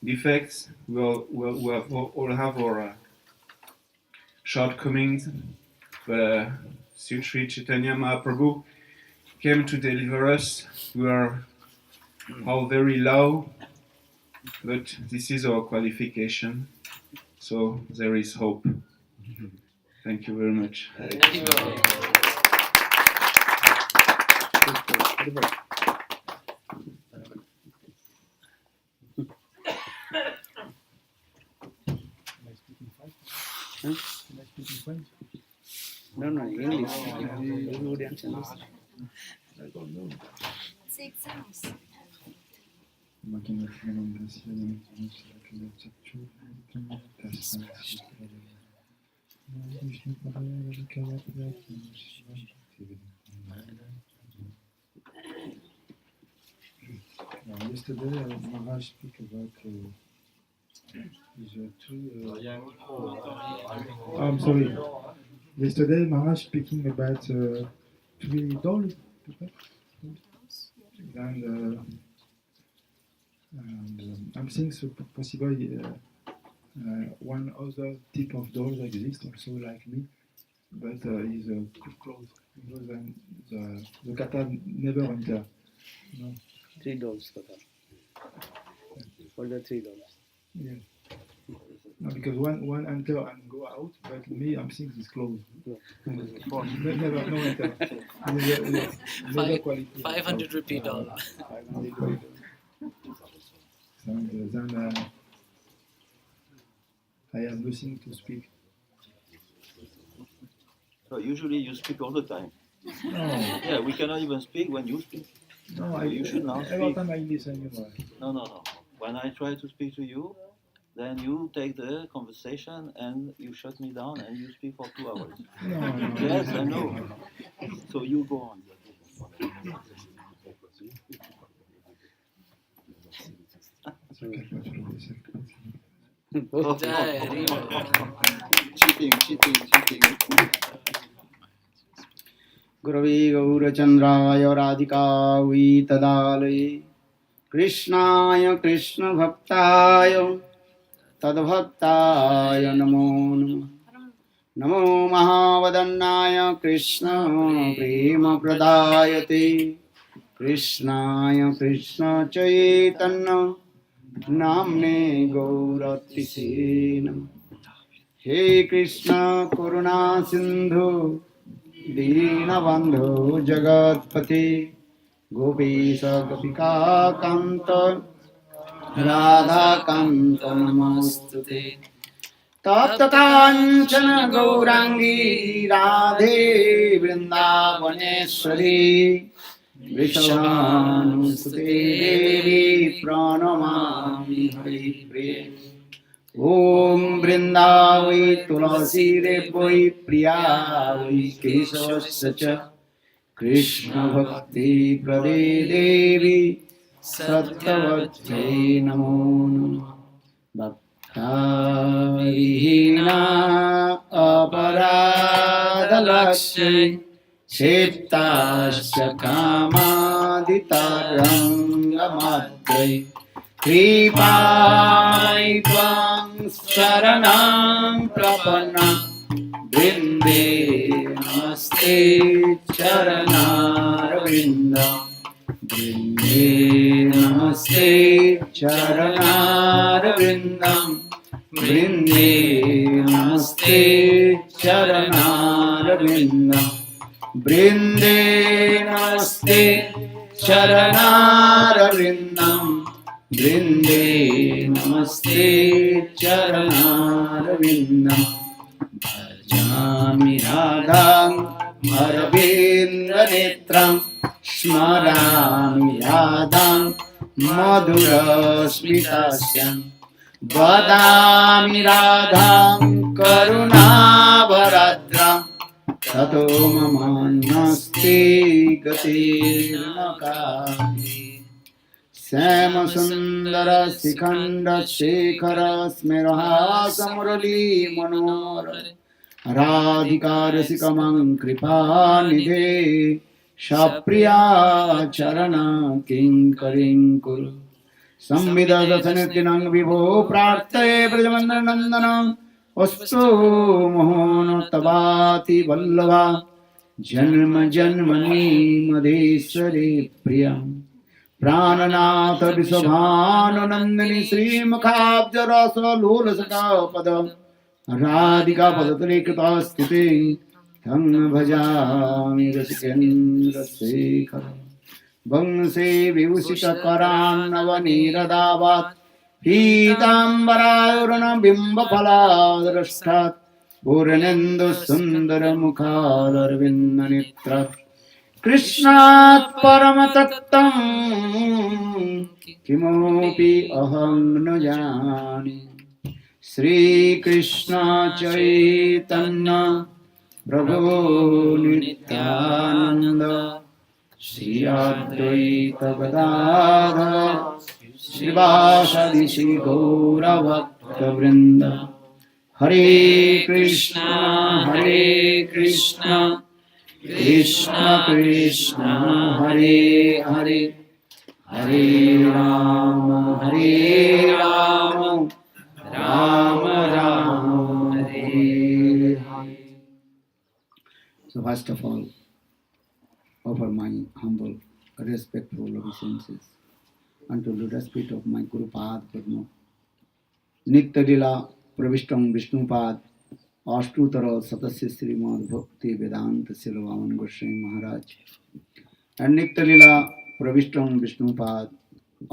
defects, we all have our shortcomings, but Sri Chaitanya Mahaprabhu came to deliver us. We are all very low, but this is our qualification, so there is hope. Thank you very much. No, English. You would understand. It's exams. Yesterday, Maharaj speak about the two. I'm sorry. Yesterday, Maharaj speaking about three dolls, and I'm saying so possible one other type of dolls exists also like me, but is closed. Then the kata never enter. No. 3 dolls kata. For the 3 dolls. Yeah. No, because one enter and go out, but me, I'm seeing this closed. Never, no enter. Never quality. 500 rupee doll. 500 quality. Then I have nothing to speak. So usually you speak all the time. No, Yeah, we cannot even speak when you speak. no, You should now every speak. time I listen, you know. No. When I try to speak to you, then you take the conversation and you shut me down and you speak for 2 hours. No. Yes, I know. So you go on. Jai Hari Bol. Cheating. गुरवे गौरचन्द्राय राधिकायै तदालये कृष्णाय कृष्णभक्ताय तद्भक्ताय नमो नमः नमो महावदन्नाय कृष्ण प्रेमप्रदायते कृष्णाय कृष्ण चैतन्य नाम्ने गौरतिसे नमः हे कृष्ण करुणा सिन्धु दीनबन्धो जगत्पते गोपीश गोपिका कान्त राधाकान्त नमोऽस्तुते तप्त काञ्चन गौराङ्गी राधे वृन्दावनेश्वरी वृषभानुसुते देवी प्रणमामि हरिप्रिये ॐ वृन्दावै तुलसी देवै प्रिया वै केशवस्य च कृष्णभक्ति प्रदे देवी सत्यवत्यै नमो नमः भक्ताविहीना अपराधलक्ष्यै क्षेत्ताश्च कामादितरङ्गमाद्यै कृपायै त्वां शरणं प्रपन्ना वृन्दे नमस्ते चरणारविन्दं वृन्दे नमस्ते चरणारविन्दं वृन्दे नमस्ते चरणारविन्दं वृन्दे नमस्ते चरणारविन्दं वृन्दे नमस्ते चरणारविन्दं भजामि राधां अरविन्दनेत्रं स्मरामि राधां मधुरस्मितस्यां वदामि राधां करुणावरद्रां ततो ममान्यस्ते गतिर्न काले श्यामसुन्दर शिखण्ड शेखर स्मेरहासमुरली मनोहर राधिकारसिकमं कृपानिधे सप्रिया चरण किङ्करीं कुरु संविदधसनितिनं विभो प्रार्थये ब्रजमन्दनन्दनम् अस्तु मोहन तवाति वल्लभा जन्म जन्मनि मदेश्वरी प्रियम् प्राणनाथ विश्वभानुनन्दिनी श्रीमुखाब्जरसलोलसकापद राधिका पदतलेकृतस्थिते तं भजामि रसिकेन्द्रशेखर वंशे विभूषितकरान्नवनीरदावात् पीताम्बरारुणबिम्बफलादृष्टात् पूर्णेन्दुसुन्दरमुखारविन्दनेत्रात् कृष्णात् परमतत्त्वं किमपि अहं न जाने श्रीकृष्ण चैतन्य प्रभु नित्यानन्द श्री अद्वैत गदाधर श्रीवासादि श्री गौरभक्तवृन्द हरे Krishna Krishna Krishna Hare Hare Hare Ram Ram Ram Hare Hare. So first of all, offer my humble, respectful obeisances unto the lotus feet of my Guru Pad Padma. Nitya Lila प्रविष्टं Vishnupad अष्टोत्तर शतस्य Shrimad भक्ति वेदांत शिलवामन गोस्वामी महाराज and Nityalila प्रविष्टं विष्णुपाद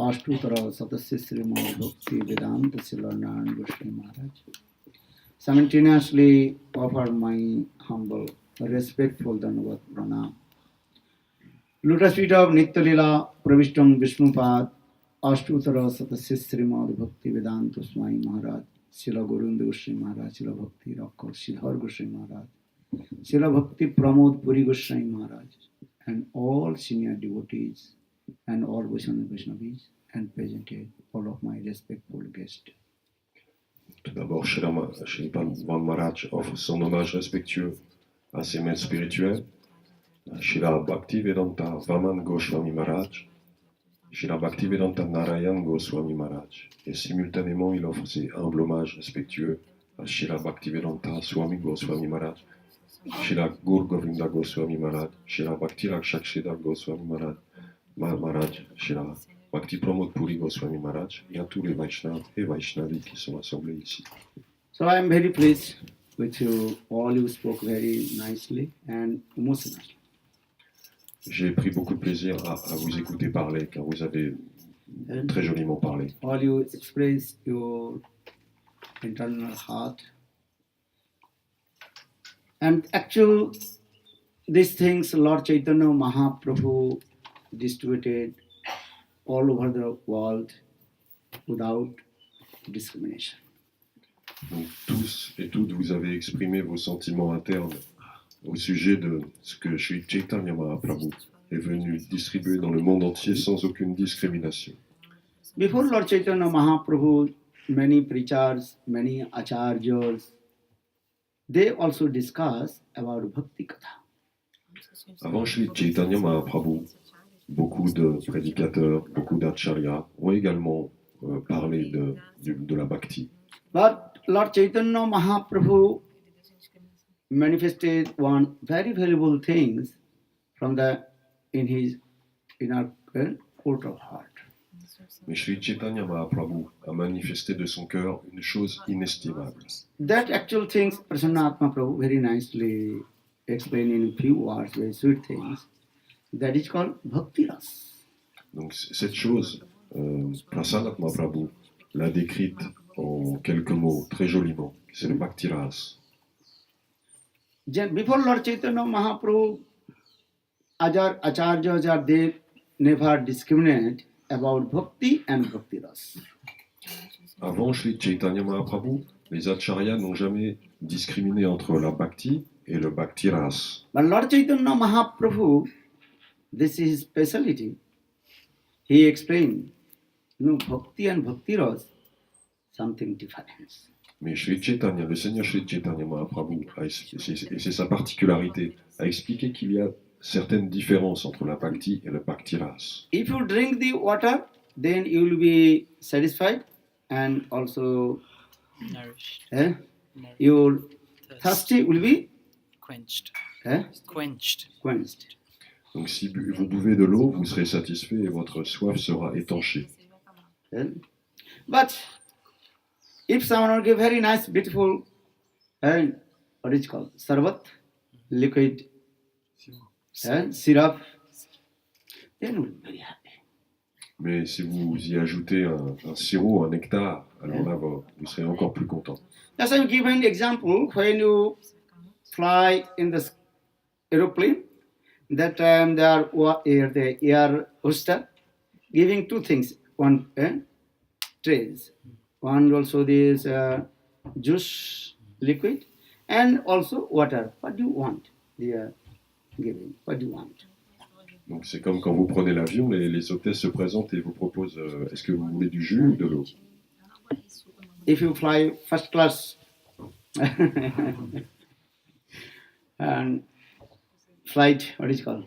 अष्टोत्तर शतस्य श्रीमद् भक्ति वेदांत शिलनारायण गोस्वामी महाराज simultaneously offer my humble respectful dandavat pranam. Lotus feet of Nityalila Pravishtam Vishnupad Ashtottara Satasya Srimad Bhakti Vedanta Swami Maharaj Srila Govinda Goswami Maharaj Srila Bhakti Rakkar Sridhar Goswami Maharaj Srila Bhakti Pramod Puri Goswami Maharaj and all senior devotees and all Vaishnavis and presented all of my respectful guests. Tout d'abord, Srila Bhagwan Maharaj offre son hommage respectueux à ses maîtres spirituels, Srila Bhaktivedanta Vaman Goswami Maharaj, Srila Bhaktivedanta Narayan Goswami Maharaj, et simultanément il offre ses humbles hommages respectueux à Srila Bhaktivedanta Swami Goswami Maharaj, Srila Gur Govinda Goswami Maharaj, Srila Bhakti Rakshakshidhar Goswami Maharaj, Srila Bhakti Pramod Puri Goswami Maharaj, et à tous les Vaishnavas et Vaishnavis qui sont assemblés ici. So I am very pleased with you. All you spoke very nicely and emotionally. J'ai pris beaucoup de plaisir à vous écouter parler, car vous avez très joliment parlé. All you express your internal heart. And actual, these things Lord Chaitanya Mahaprabhu distributed all over the world without discrimination. Donc tous et toutes, vous avez exprimé vos sentiments internes au sujet de ce que Sri Chaitanya Mahaprabhu est venu distribuer dans le monde entier sans aucune discrimination. Before Lord Chaitanya Mahaprabhu, many preachers, many acharyas, they also discuss about Bhakti Katha. Avant Sri Chaitanya Mahaprabhu, beaucoup de prédicateurs, beaucoup d'acharyas ont également parlé de la Bhakti. But Lord Chaitanya Mahaprabhu manifested one very valuable things from in his inner court of heart. Mais Sri Chaitanya Mahaprabhu a manifesté de son cœur une chose inestimable. That actual things Prasanna Atma Prabhu very nicely explained in a few words, very sweet things. That is called Bhakti Ras. Donc cette chose, Prasanna Mahaprabhu l'a décrite en quelques mots, très joliment. C'est le Bhakti Ras. Before Lord Chaitanya Mahaprabhu, Acharyas they never discriminate about Bhakti and Bhakti Ras. Avant Sri Chaitanya Mahaprabhu, les acharyas n'ont jamais discriminé entre la Bhakti et le Bhakti Ras. But Lord Chaitanya Mahaprabhu, this is his speciality. He explained, Bhakti and Bhakti Ras, something different. Mais Sri Chaitanya, le Seigneur Sri Chaitanya Mahaprabhu, et c'est sa particularité, a expliqué qu'il y a certaines différences entre la Bhakti et le Bhakti Ras. If you drink the water, then you will be satisfied and also Nourished. your thirsty will be Quenched. Quenched. Donc si vous buvez de l'eau, vous serez satisfait et votre soif sera étanchée. But if someone will give very nice, beautiful, what is it called? Sarbat, liquid, syrup, then we'll be very happy. Mais si vous y ajoutez un sirop, un nectar, alors là, vous serez encore plus content. Just I'm giving an example. When you fly in the aeroplane, that time the air hostess giving two things. One trays. One also this juice liquid and also water. What do you want? They are giving. What do you want? Donc c'est comme quand vous prenez l'avion, les hôtesses se présentent et vous proposent est-ce que vous voulez du jus ou de l'eau? If you fly first class and flight, what is it called?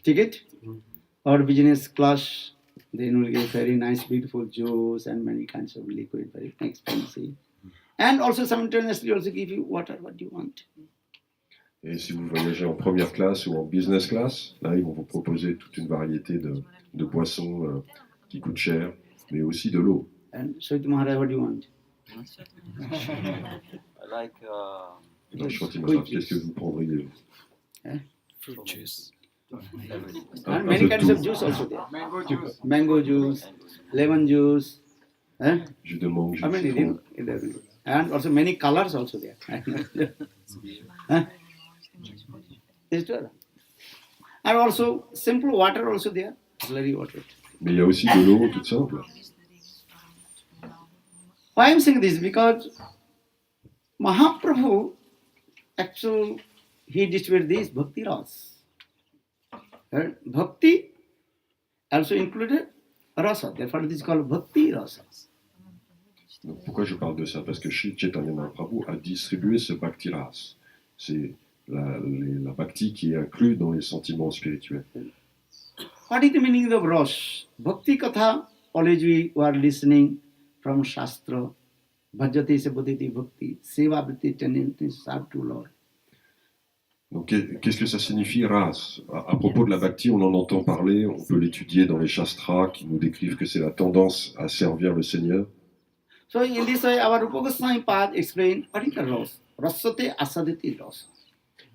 Ticket or business class, then we'll get very nice, beautiful juice and many kinds of liquid, very expensive. And also simultaneously also give you water, what do you want? Et si vous voyagez en première classe ou en business class, là ils vont vous proposer toute une variété de boissons qui coûtent cher, mais aussi de l'eau. And Swati Maharaj, what do you want? Like Non, je crois qu'il m'a dit, qu'est-ce que vous prendriez? Fruit juice. And many kinds of juice also there. Mango juice, lemon juice. Jus de mangue, jus I de mean, citron. and also many colors also there. Is there? And also simple water also there, slurry water. Mais il y a aussi de l'eau toute simple. Why I'm saying this? Because Mahaprabhu actually he distributed this bhakti ras. And bhakti also included rasa. Therefore, this is called bhakti rasa. Donc pourquoi je parle de ça? Parce que Sri Chaitanya Mahaprabhu a distribué ce bhakti ras. C'est la bhakti qui est inclue dans les sentiments spirituels. What is the meaning of ras? Bhakti katha, always we were listening from Shastra. Bhajate se bodhiti bhakti, seva vritti tendency serve to Lord. Donc qu'est-ce que ça signifie ras? À propos de la bhakti, on en entend parler, on peut l'étudier dans les shastras qui nous décrivent que c'est la tendance à servir le Seigneur. So in this way, our Rupa Goswami Pad explained what is the ras? Rasate asaditi ras.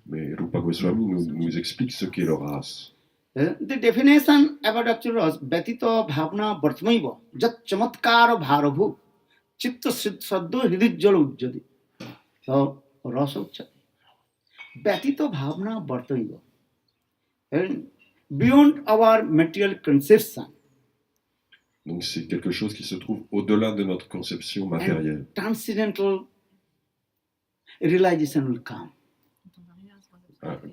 Mais Rupa Goswami nous explique ce qu'est le ras. The definition about actual ras, Betito Bhavna Bhartmaiva, Jat Chamatkara Bharabhu, Chitta Saddo Hridijjala Ujjati. So, rasa uchati. Betito Bhavna Bhartmaiva. And beyond our material conception, Donc c'est quelque chose qui se trouve au-delà de notre conception matérielle. transcendental realization will come.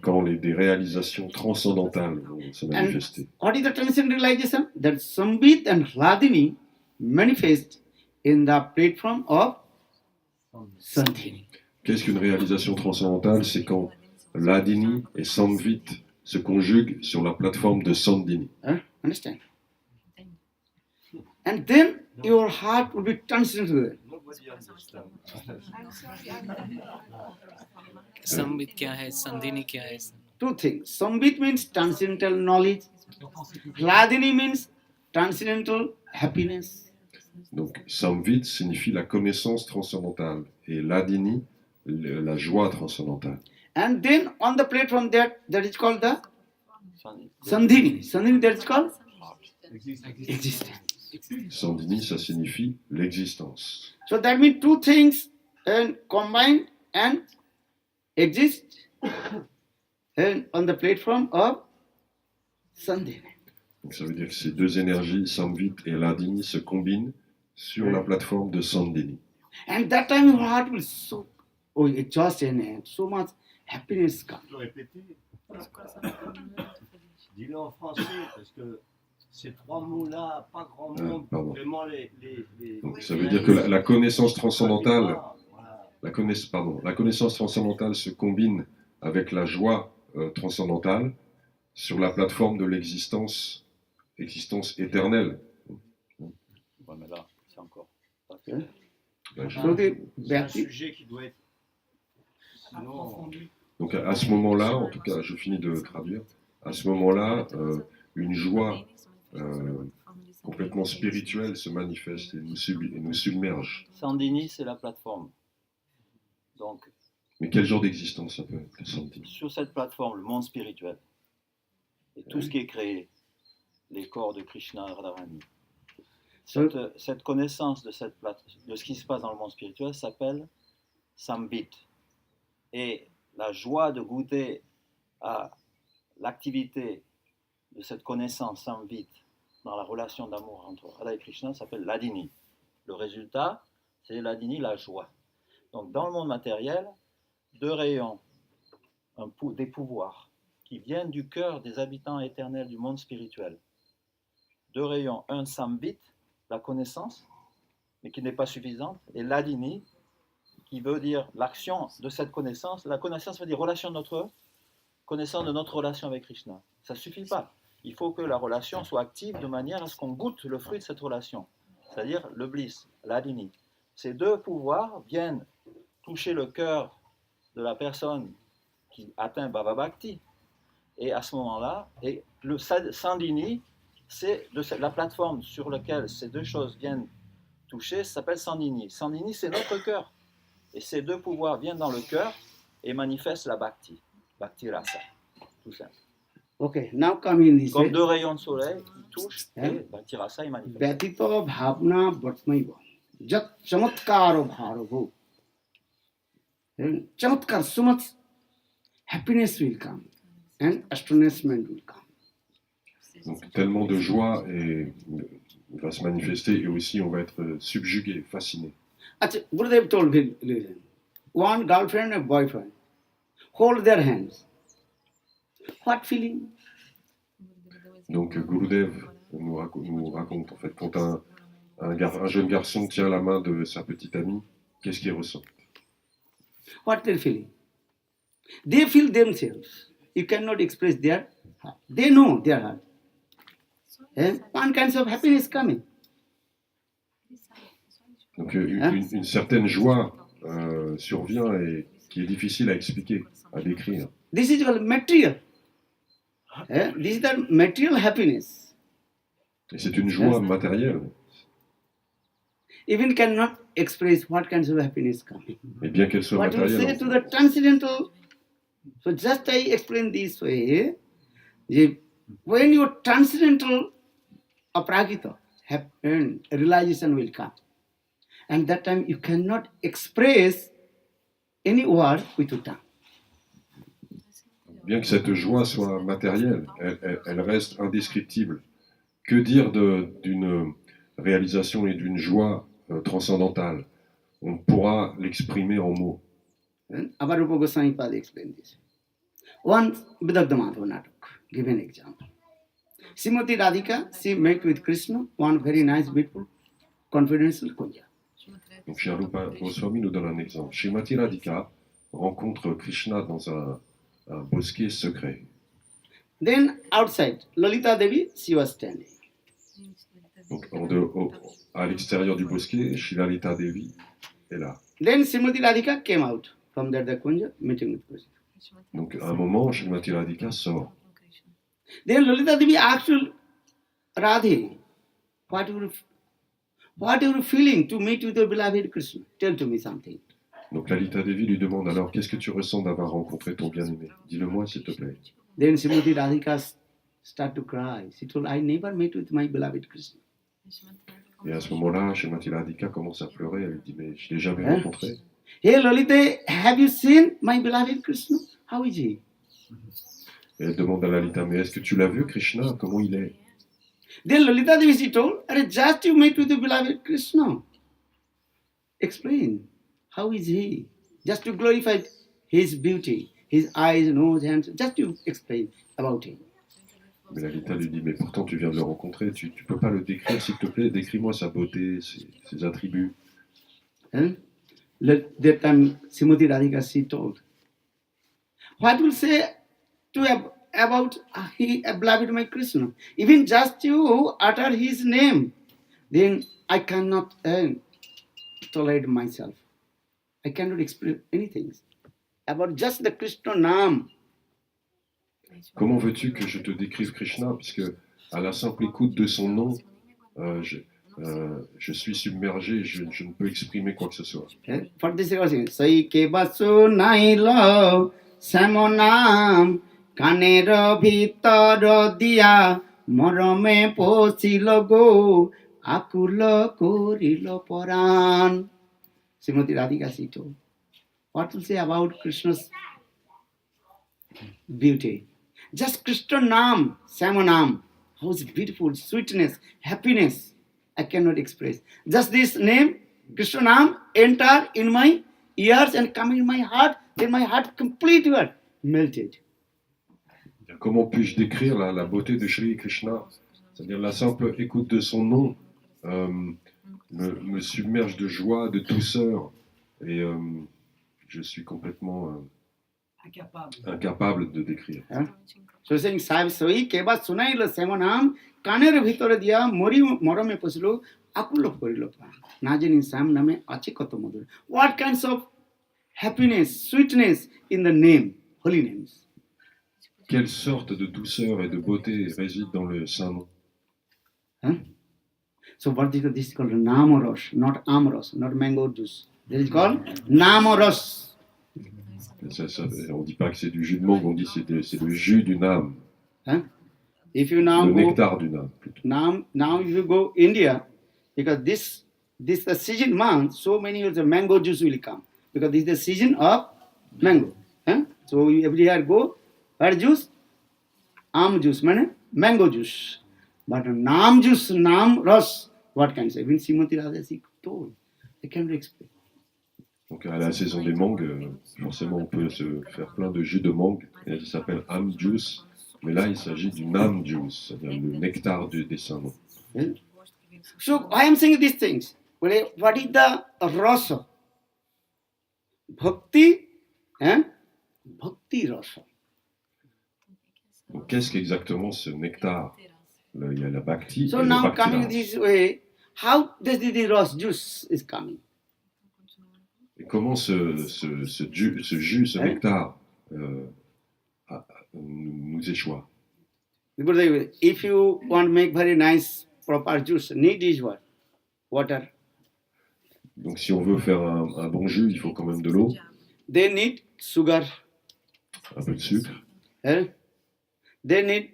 Quand des réalisations transcendantales vont se manifester. What is the transcendental realization? That Sambit and Hladini manifest in the platform of Sandhini. Qu'est-ce qu'une réalisation transcendantale? C'est quand Hladini et Samvit se conjuguent sur la plateforme de Sandhini. Understand? And then your heart will be transcendental. Sambit क्या है? संधिनी क्या है? Two things. Sambit means transcendental knowledge. Hladini means transcendental happiness. Donc Samvit signifie la connaissance transcendantale et Hladini la joie transcendantale. And then on the platform that is called the Sandhini. Sandhini, that is called existence. Sandhini, ça signifie l'existence. So that means two things and combined and exist and on the platform of Sandhini. Donc ça veut dire que ces deux énergies, Samvit et Hladini, se combinent sur la plateforme de Sandhini. And that time your heart will so exhausted and so much happiness come. Dis-le en français, parce que ces trois mots-là, pas grand monde, vraiment les... Donc, ça veut dire que la connaissance transcendantale, la connaissance transcendantale se combine avec la joie transcendantale sur la plateforme de l'existence éternelle. Ouais, mais là, c'est encore. C'est un sujet qui doit être... Donc à ce moment-là, en tout cas, je finis de traduire, à ce moment-là, une joie complètement spirituelle se manifeste et nous submerge. Sandhini, c'est la plateforme. Donc, mais quel genre d'existence ça peut être, Sandhini? Sur cette plateforme, le monde spirituel, et tout ce qui est créé, les corps de Krishna et Radharani, cette connaissance de ce qui se passe dans le monde spirituel s'appelle Sambit. Et la joie de goûter à l'activité de cette connaissance Sambit dans la relation d'amour entre Radha et Krishna s'appelle Hladini. Le résultat, c'est Hladini, la joie. Donc dans le monde matériel, deux rayons, des pouvoirs qui viennent du cœur des habitants éternels du monde spirituel. Deux rayons, un Sambit, la connaissance, mais qui n'est pas suffisante, et Hladini, qui veut dire l'action de cette connaissance. La connaissance veut dire relation de notre connaissance de notre relation avec Krishna. Ça ne suffit pas. Il faut que la relation soit active de manière à ce qu'on goûte le fruit de cette relation, c'est-à-dire le bliss, l'Hladini. Ces deux pouvoirs viennent toucher le cœur de la personne qui atteint Bhava Bhakti. Et à ce moment-là, et le Sandhini, c'est la plateforme sur laquelle ces deux choses viennent toucher, ça s'appelle Sandini. Sandini, c'est notre cœur. Et ces deux pouvoirs viennent dans le cœur et manifestent la Bhakti. Bhakti Rasa. Tout simple. Okay, now come in this. Comme deux rayons de soleil qui touchent et Bhakti Rasa est manifesté. Vyatito bhavna vartmaiva. Jat chamatkaro bharavo. Chamatkar, so much happiness will come and astonishment will come. Donc, tellement de joie va se manifester et aussi on va être subjugué, fasciné. Achha, Gurudev told him, listen, one girlfriend and boyfriend, hold their hands. What feeling? Donc Gurudev nous raconte en fait quand un jeune garçon tient la main de sa petite amie, qu'est-ce qu'il ressent? What they're feeling? They feel themselves. You cannot express their heart. They know their heart. And one kind of happiness coming. Donc une certaine joie survient et qui est difficile à expliquer, à décrire. This is called material. This is the material happiness. Et c'est une joie matérielle. Even cannot express what kinds of happiness coming. Et bien qu'elle soit What you say matérielle. to the transcendental. So just I explain this way. When your transcendental aprakita happen, realization will come. And that time you cannot express any word with your tongue. Bien que cette joie soit matérielle, elle reste indescriptible. Que dire d'une réalisation et d'une joie transcendantale? On pourra l'exprimer en mots. Avarupa Goswami Pada explained this. One Vidagdha Madhava Natak, give an example. Srimati Radhika, she met with Krishna, one very nice, beautiful, confidential kunja. Donc Sri Rupa Goswami nous donne un exemple. Srimati Radhika rencontre Krishna dans un bosquet secret. Then outside, Lalita Devi, she was standing. Donc à l'extérieur du bosquet, Shri Lalita Devi est là. Then Srimati Radhika came out from that the kunja, meeting with Krishna. Donc à un moment, Srimati Radhika sort. Then Lalita Devi asked Radhe, what you feeling to meet with your beloved Krishna? Tell to me something. Donc Lalita Devi lui demande alors, qu'est-ce que tu ressens d'avoir rencontré ton bien-aimé? Dis-le-moi s'il te plaît. Then Srimati Radhika started to cry. She told, I never met with my beloved Krishna. Et à ce moment-là, Srimati Radhika commence à pleurer. Elle dit, mais je ne l'ai jamais rencontré. Hey Lalita, have you seen my beloved Krishna? How is he? Et elle demande à Lalita, mais est-ce que tu l'as vu, Krishna? Comment il est? Then Lalita Devi, she told, just you met with the beloved Krishna. Explain. How is he? Just to glorify his beauty, his eyes, nose, hands. Just to explain about him. Mais Lalita lui dit, mais pourtant tu viens de le rencontrer, tu ne peux pas le décrire, s'il te plaît, décris-moi sa beauté, ses attributs. That time, Srimati Radhika, she told, what will say to about he beloved my Krishna? Even just you utter his name, then I cannot tolerate myself. I cannot express anything about just the Krishna Nam. Comment veux-tu que je te décrive Krishna, puisque à la simple écoute de son nom, je suis submergé, je ne peux exprimer quoi que ce soit. For this reason, Sai kebasu nailo samonam kanero bhitor dia morome posilo go akulo korilo poran. Srimati Radhika she told, what to say about Krishna's beauty? Just Krishna Nam, Samanam, how beautiful, sweetness, happiness, I cannot express. Just this name, Krishna Nam, enter in my ears and come in my heart, then my heart completely melted. Comment puis-je décrire la beauté de Shri Krishna? C'est-à-dire la simple écoute de son nom me submerge de joie, de douceur, et je suis complètement incapable de décrire. So saying, Soi keba sunailo samanam kanero bhitor dia morome posilo akulo korilo pa. Na jani sam name ache koto madur. What kinds of happiness, sweetness in the name, holy names. Quelle sorte de douceur et de beauté réside dans le saint nom? So what is called Namaras, not Amras, not mango juice. This is called Namaras. On ne dit pas que c'est du jus de mangue, on dit que c'est le jus d'une âme, Huh? If you now le go, nectar d'une âme. Plutôt. now if you go India, because this the season month, so many of the mango juice will come because this is the season of mango. Huh? So you every year go, what juice? Juice, mango juice. But Nam juice, Nam ras, what can I say? Even Srimati Radhasi told, they can explain. Donc à la saison des mangues, forcément on peut se faire plein de jus de mangue, et ça s'appelle am juice, mais là il s'agit du nam juice, c'est-à-dire le nectar des saints. Yeah? So I am saying these things. What is the rasa? Bhakti and bhakti rasa. Donc qu'est-ce qu'exactement ce nectar? Il y a la bhakti So et le now bhakti coming rasa. this way, how does the rasa juice is coming? Et comment ce jus, ce nectar nous échoit? Because if you want to make very nice proper juice, need is what? Water. Donc si on veut faire un bon jus, il faut quand même de l'eau, They need sugar. un peu de sucre, Eh? They need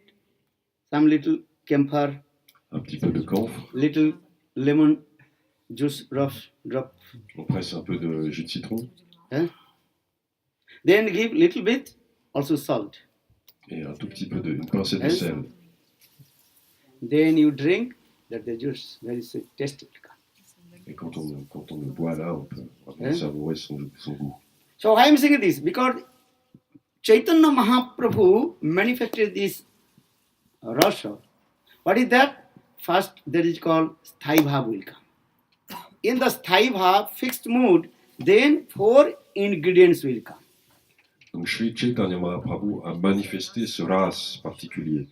some little camphor, un petit peu de camphre, little lemon juice drop. on presse un peu de jus de citron Eh? Then give little bit also salt. et un tout petit peu une pincée de Yes. sel. Then you drink that the juice very sweet, tasty. Et quand on le boit là, on peut vraiment Hein? savourer son goût. So I am saying this because Chaitanya Mahaprabhu manifested this rasa. What is that? First, that is called Sthai Bhav will come. In the Sthai Bhav, fixed mood, then 4 ingredients will come. Donc Sri Chaitanya Mahaprabhu a manifesté ce ras particulier.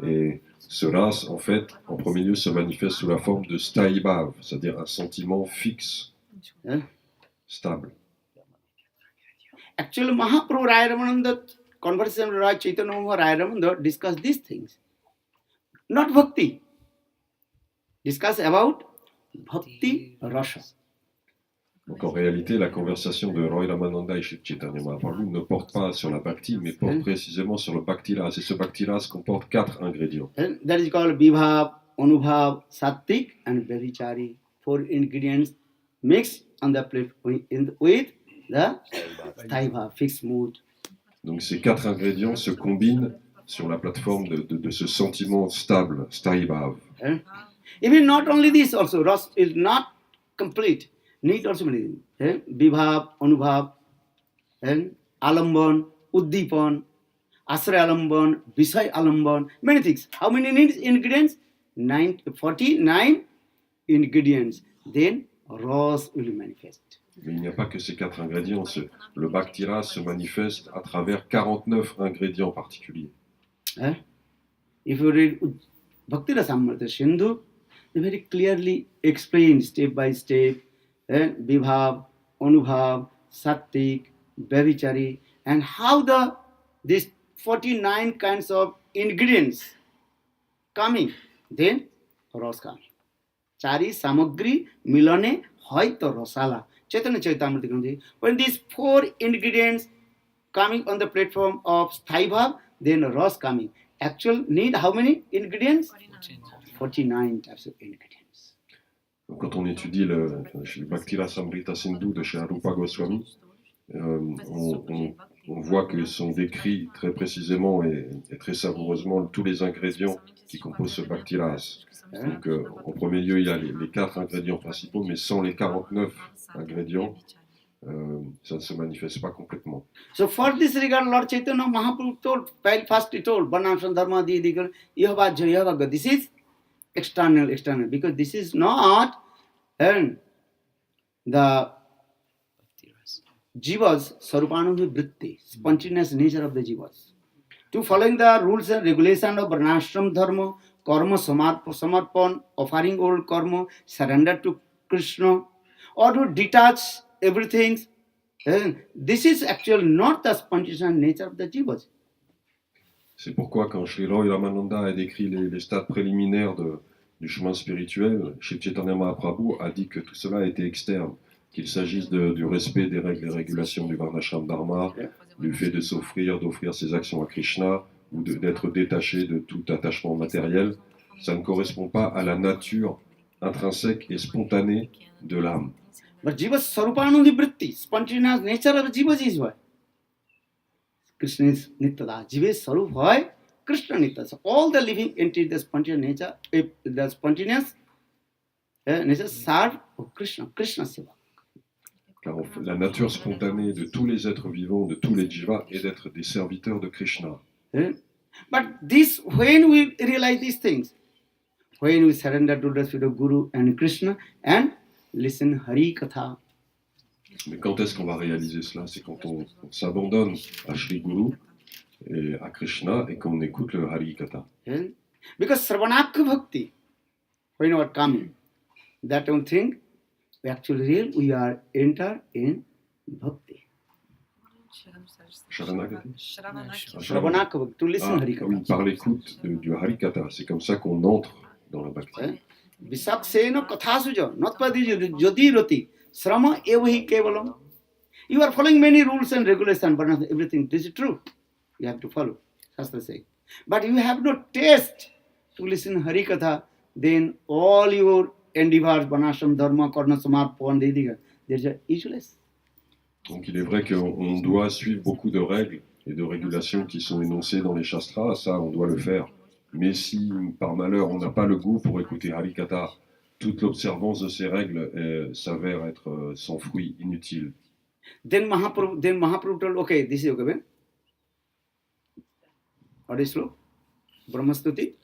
Et ce ras, en fait, en premier lieu, se manifeste sous la forme de Sthai Bhav, c'est-à-dire un sentiment fixe, Hein? stable. Actually, Mahaprabhu Raya Ramananda, conversation with Chaitanya Mahaprabhu Raya Ramananda, discuss these things. Not bhakti. Discuss about bhakti rasa. Donc en réalité, la conversation de Roy Ramananda et Sri Chaitanya Mahaprabhu ne porte pas sur la bhakti, mais porte précisément sur le bhakti ras. Et ce bhakti ras comporte 4 ingrédients. And that is called Vibhav, Anubhav, Sattik, and Bhavichari. 4 ingredients mixed on the plate with the Sthai Bhav, fixed mood. Donc ces 4 ingrédients se combinent sur la plateforme de ce sentiment stable, Sthai Bhav. Even not only this, also, Ras is not complete. Need also many things. Vibhav, Anubhav, and Alamban, Uddipan, Asray Alamban, Visay Alamban, many things. How many ingredients? 49 ingredients. Then Ras will manifest. Mais il n'y a pas que ces 4 ingrédients. Le bhakti ras se manifeste à travers 49 ingrédients particuliers. If you read Bhakti Rasamrita Sindhu, they very clearly explain step by step Vibhav, Anubhav, Sattik, Bhavichari, and how these 49 kinds of ingredients coming, then Ras coming. Chari Samagri Milane Hoito Rosala. Chaitanya Charitamrita. When these 4 ingredients coming on the platform of Sthai Bhav, then Ras coming. Actual need how many ingredients? 49 types of ingredients. Donc, quand on étudie le Bhakti Rasamrita Sindhu de chez Arupa Goswami, on voit qu'ils sont décrits très précisément et très savoureusement tous les ingrédients qui composent ce Bhakti Ras. Donc, en premier lieu, il y a les 4 ingrédients principaux, mais sans les 49 ingrédients, ça ne se manifeste pas complètement. So for this regard, Lord Chaitanya Mahaprabhu told, first he told, Varnashram Dharma Didikar, Yahavajya Yahavaga. This is external, because this is not the Jivas, Sarupanubhi Vritti, spontaneous nature of the Jivas. To following the rules and regulations of Varnashram Dharma, Karma Samarpan, offering old karma, surrender to Krishna, or to detach everything. This is actually not the spontaneous nature of the Jivas. C'est pourquoi quand Sri Roy Ramananda a décrit les stades préliminaires du chemin spirituel, chez Chaitanya Mahaprabhu, a dit que tout cela était externe, qu'il s'agisse du respect des règles et régulations du Varnashram Dharma, du fait de s'offrir, d'offrir ses actions à Krishna, ou d'être détaché de tout attachement matériel, ça ne correspond pas à la nature intrinsèque et spontanée de l'âme. But Jiva Sarupanudivritti, spontaneous nature of Jiva is why. Krishna is Nityada. Jiva Sarup hoy, Krishna Nitya. So all the living entities, the spontaneous nature, if the spontaneous nature serve Krishna, Krishna Seva. Car la nature spontanée de tous les êtres vivants, de tous les jivas, est d'être des serviteurs de Krishna. But this, when we realize these things, when we surrender to the feet of Guru and Krishna and listen Hari Katha. Mais quand est-ce qu'on va réaliser cela? C'est quand on s'abandonne à Shri Guru et à Krishna et qu'on écoute le Hari Katha. Because Sravanaka Bhakti, when we are coming, that one thing, actually we are enter in Bhakti. Sharanagati? Shravanaka Bhakti, to listen Hari Katha. Oui, par l'écoute du Hari Katha, c'est comme ça qu'on entre dans la Bhakti. Visaksena kathasuja, natpadi jyoti rati, srama evahi kevalam. You are following many rules and regulations, but not everything. This is true. You have to follow, Shastra says. But you have no taste to listen Hari Katha, then all your endeavors, Vanashram, Dharma, Karna, Samarpan, Dediga, they're useless. Donc il est vrai qu'on doit suivre beaucoup de règles et de régulations qui sont énoncées dans les shastras, ça on doit le faire. Mais si par malheur on n'a pas le goût pour écouter Hari Katha, toute l'observance de ces règles s'avère être sans fruit, inutile. Then Mahaprabhu told, okay, this is okay. What is slow? Brahmastuti.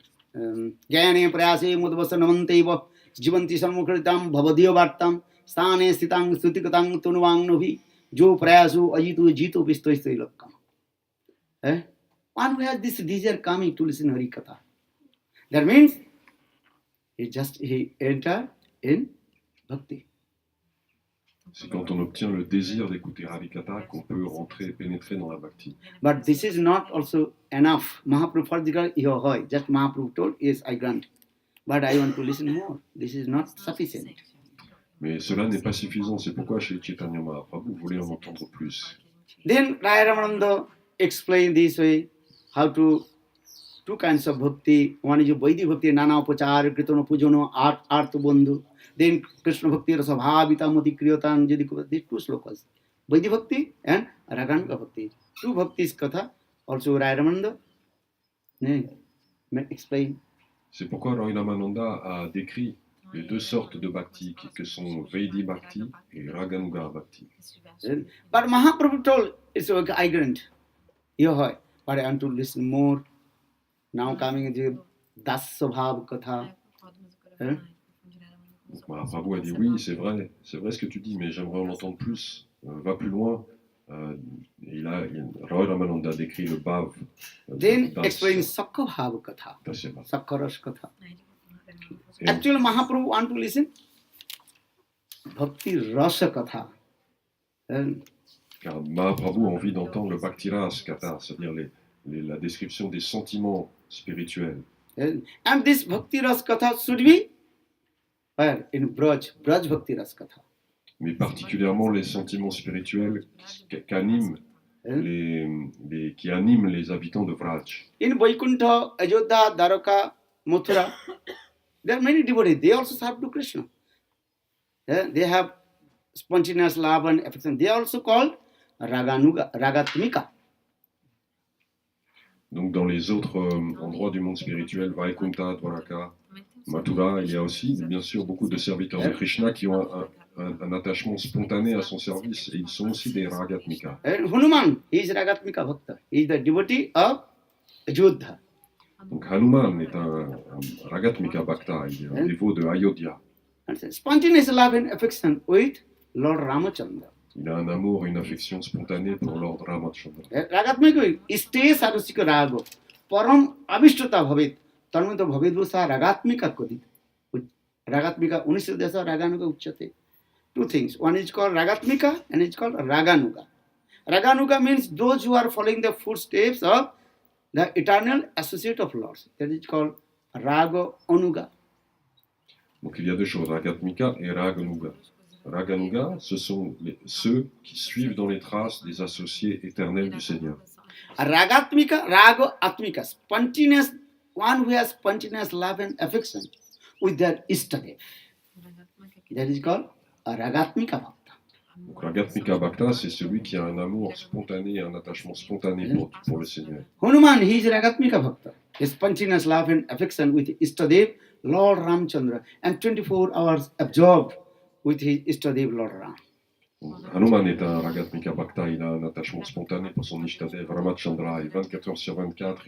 Gyane prayase mudvasanamanteva jivanti sammukritam bhavadiyo vartam stane stitang stutikatang tunuvang novi jo prayasu ajitu jitu vistoistoi lakkam. One who has this desire coming to listen Hari Katha. That means he enter in bhakti. C'est quand on obtient le désir d'écouter Hari Katha qu'on peut pénétrer dans la bhakti. But this is not also enough. Mahaprabhu for the just Mahaprabhu told, yes, I grant. But I want to listen more. This is not sufficient. Mais cela n'est pas suffisant. C'est pourquoi chez Chaitanya Mahaprabhu voulait en entendre plus. Then Raya Ramananda explained this way how to two kinds of bhakti. One is Vaidhi bhakti, Nana Upachara, Kritana Pujano, Artha Bandhu. Then Krishna bhakti, Rasabhavita Mati Kriyatan, Jadikuva. These two slokas. Vaidhi bhakti and Raganuga bhakti. Two bhaktis katha. Also Raya Ramananda explain. C'est pourquoi Raya Ramananda a décrit les deux sortes de bhakti que sont Vaidhi bhakti et Raganuga bhakti. But Mahaprabhu told, it's okay, I grant. But I want to listen more. Now coming to Das Swabhav Katha. Mahaprabhu a dit oui, c'est vrai ce que tu dis, mais j'aimerais en entendre plus. Va plus loin. Raya Ramananda a décrit le bhav. Then explain Sakha Bhav Katha. Sakha Ras Katha. Actually, Mahaprabhu want to listen Bhakti Rasa Katha. Car Mahaprabhu a envie d'entendre le Bhakti Ras Katha, c'est-à-dire la description des sentiments spirituels. And this Bhakti Ras Katha should be where? In Braj Bhakti Ras Katha. Mais particulièrement les sentiments spirituels qui animent les habitants de Vraj. In Vaikuntha, Ajodha, Dwaraka, Mathura, there are many devotees. They also serve to Krishna. They have spontaneous love and affection. They are also called Ragatmika. Donc dans les autres endroits du monde spirituel, Vaikuntha, Dwaraka, Mathura, il y a aussi bien sûr beaucoup de serviteurs de Krishna qui ont un attachement spontané à son service et ils sont aussi des Ragatmika. And Hanuman, he is Ragatmika Bhakta. He is the devotee of Ajodha. Donc Hanuman est un Ragatmika Bhakta, il est un dévot de Ayodhya. And spontaneous love and affection with Lord Ramachandra. Il a un amour, une affection spontanée pour Lord Ramachandra. Ragatmika iste sarusika rago. Param abhishtata bhavet. Tanmanta bhavet vosa Ragatmika kodit. Ragatmika unisudasa Raganuga uchate. Two things. One is called Ragatmika and it's called Raganuga. Raganuga means those who are following the footsteps of the eternal associate of Lords. That is called Raga Anuga. Donc il y a deux choses, Ragatmika et Raganuga. Raganuga, ce sont ceux qui suivent dans les traces des associés éternels du Seigneur. Ragatmika, Raga Atmika, spontaneous, one who has spontaneous love and affection with their Istadev. That is called a Ragatmika Bhakta. Donc Ragatmika Bhakta, c'est celui qui a un amour spontané, un attachement spontané pour le Seigneur. Hanuman, he is Ragatmika Bhakta. His spontaneous love and affection with Istadev, Lord Ramchandra, and 24 hours absorbed with his Istadev, Lord Ram. Hanuman est un Ragatmika Bhakta, il a un attachement spontané pour son Ishtadev, Ramachandra, et 24 heures sur 24,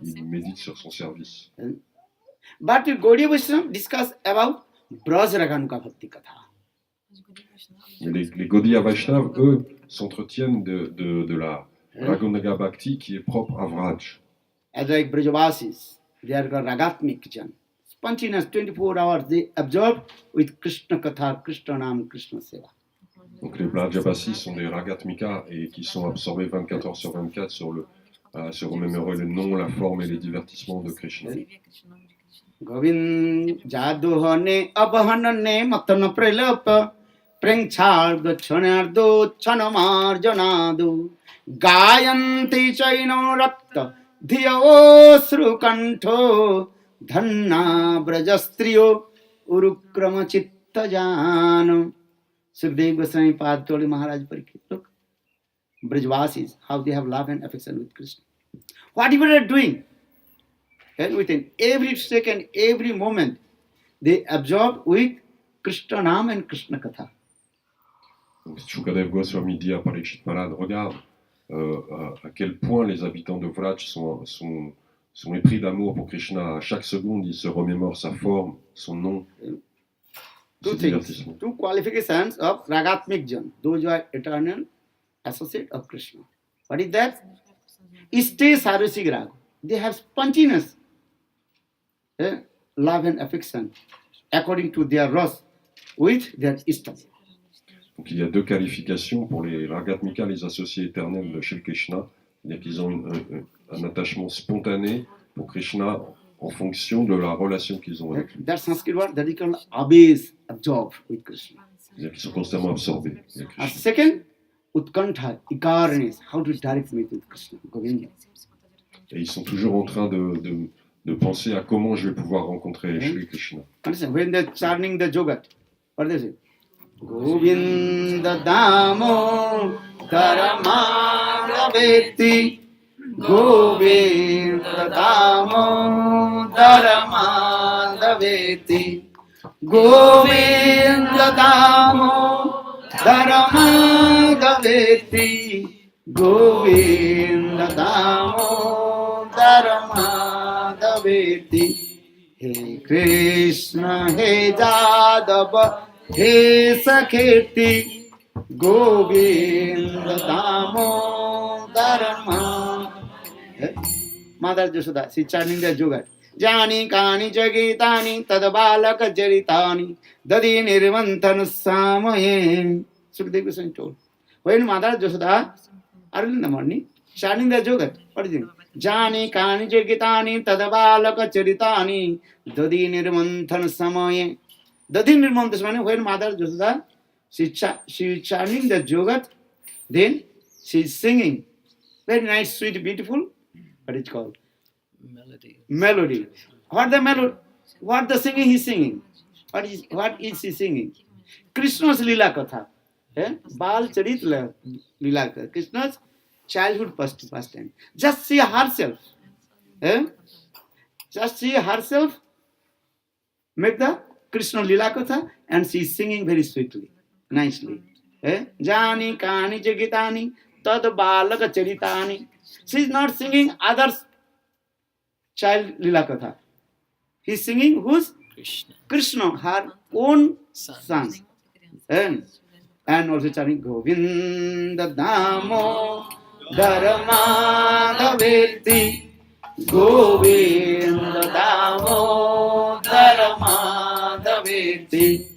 il médite sur son service. But Gaudiya Vaishnava discuss about Braj Raganuga Bhakti Katha. Les Gaudiya Vaishnavas, eux, s'entretiennent de la Raganuga Bhakti qui est propre à Vraj. As like Brajavasis, they are called Ragatmik Jan. Spontaneous 24 hours they absorb with Krishna Katha, Krishna Nam, Krishna Seva. Donc les Brajavasis sont des Ragatmika et qui sont absorbés 24 heures sur 24 se remémorer le nom, la forme et les divertissements de Krishna. Govind Jaduhane Abahanane Matana Prelapa Prengchard Chanardo Chanamarjanadu Gayanti Chaino Rakta Dhiyavosru Kanto Dhanna Brajastrio Urukrama Chitta Janam. Sukdev Goswami Pad told Maharaj Parikshit, look, Brajvasis, how they have love and affection with Krishna. Whatever they are doing, and within every second, every moment, they absorb with Krishna Nam and Krishna Katha. Donc Shukadev Goswami dit à Parikshit Maharaj, regarde à quel point les habitants de Vraj sont épris d'amour pour Krishna. À chaque seconde, ils se remémorent sa forme, son nom. Two things, two qualifications of Ragatmik Jan, those who are eternal associate of Krishna. What is that? Iste Sarusik Raga. They have spontaneous love and affection according to their ras with their Ista. Donc il y a deux qualifications pour les Ragatmika, les associés éternels de Shri Krishna. C'est-à-dire qu'ils ont un attachement spontané pour Krishna en fonction de la relation qu'ils ont avec lui. That Sanskrit word that is called abase, absorb with Krishna. C'est-à-dire qu'ils sont constamment absorbés avec And Krishna. second, Utkantha, eagerness, how to direct me to Krishna, Govinda. Et ils sont toujours en train de penser à comment je vais pouvoir rencontrer Shri Krishna. Understand? When they're chanting the Jogat, what they say? Govinda Damo Dharamagaveti Govinda Damo Dharamagaveti Govinda Damo Dharamagaveti Govinda Damo Dharamagaveti He Krishna He Jadava He Sakheti Govinda Damo Dharma. Mother Josoda, she chanting the Jugat. Jani Kani Jagitani Tadabalaka Jaritani Dadi Nirvantanu Samaye. Sukadeva Goswami told. When Mother Josoda, early in the morning, chanting the Jugat, what is it? Jani Kani Jagitani Tadabalaka Jaritani Dadi Nirvantanu Samaye. Dadi Nirvantanu Samaye, when Mother Josoda, she is chanting the Jugat, then she is singing. Very nice, sweet, beautiful. What is called? Melody. What the melody? What the singing he is singing? What is he singing? Krishna's Lila Katha. Bal Charit Lila Katha. Krishna's childhood pastime. Just see herself. Just see herself make the Krishna Lila Katha and she is singing very sweetly, nicely. Jani Kani Jagitani Tad Balaka Charitani. She is not singing others' child Lila Katha. He is singing whose? Krishna, her own son. And also chanting Govinda Damo Dharma Daveti Govinda Damo Dharma Daveti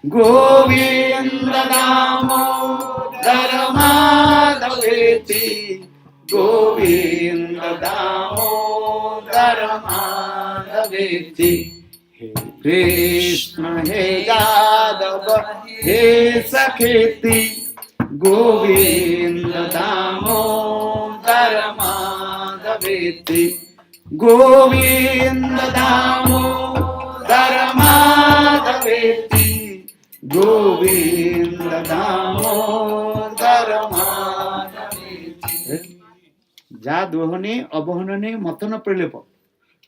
Govinda Damo Dharma Daveti Govinda Damo Dharma Daveti. He Krishna हे यादव हे सखेति गोविंद दामोदर माधवेति गोविंद दामोदर माधवेति गोविंद दामोदर माधवेति যা দোহনে অবহননে মথন প্রলেপ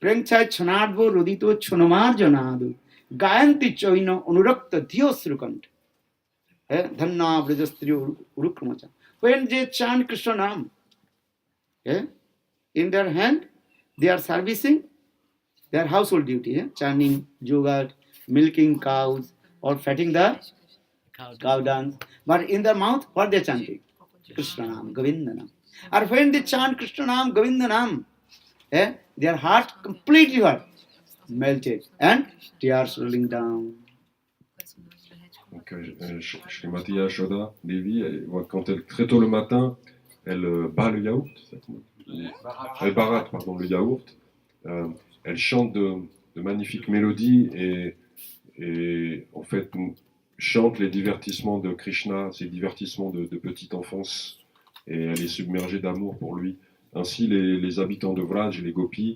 প্রেংছায় ছনার্ভ রোদিত ছনমার্জনাদ গায়ন্তি চৈন অনুরক্ত ধিও শ্রুকণ্ঠ ধন্যা ব্রজ স্ত্রী উরুক্রমচা when they chant Krishna Nam, in their hand they are servicing their household duty, chanting, yoga, milking cows or fatting the cow dung, but in their mouth what they are chanting? Krishna Nam, Govinda Nam. Or when they chant Krishna Nam, Govinda Nam, their heart completely melted and tears rolling down. Donc, Shrimati Yashoda Devi, quand elle, très tôt le matin, elle bat le yaourt, elle baratte pardon, le yaourt, elle chante de magnifiques mélodies et en fait chante les divertissements de Krishna, ces divertissements de petite enfance, et elle est submergée d'amour pour lui. Ainsi, les habitants de Vraj, les gopis,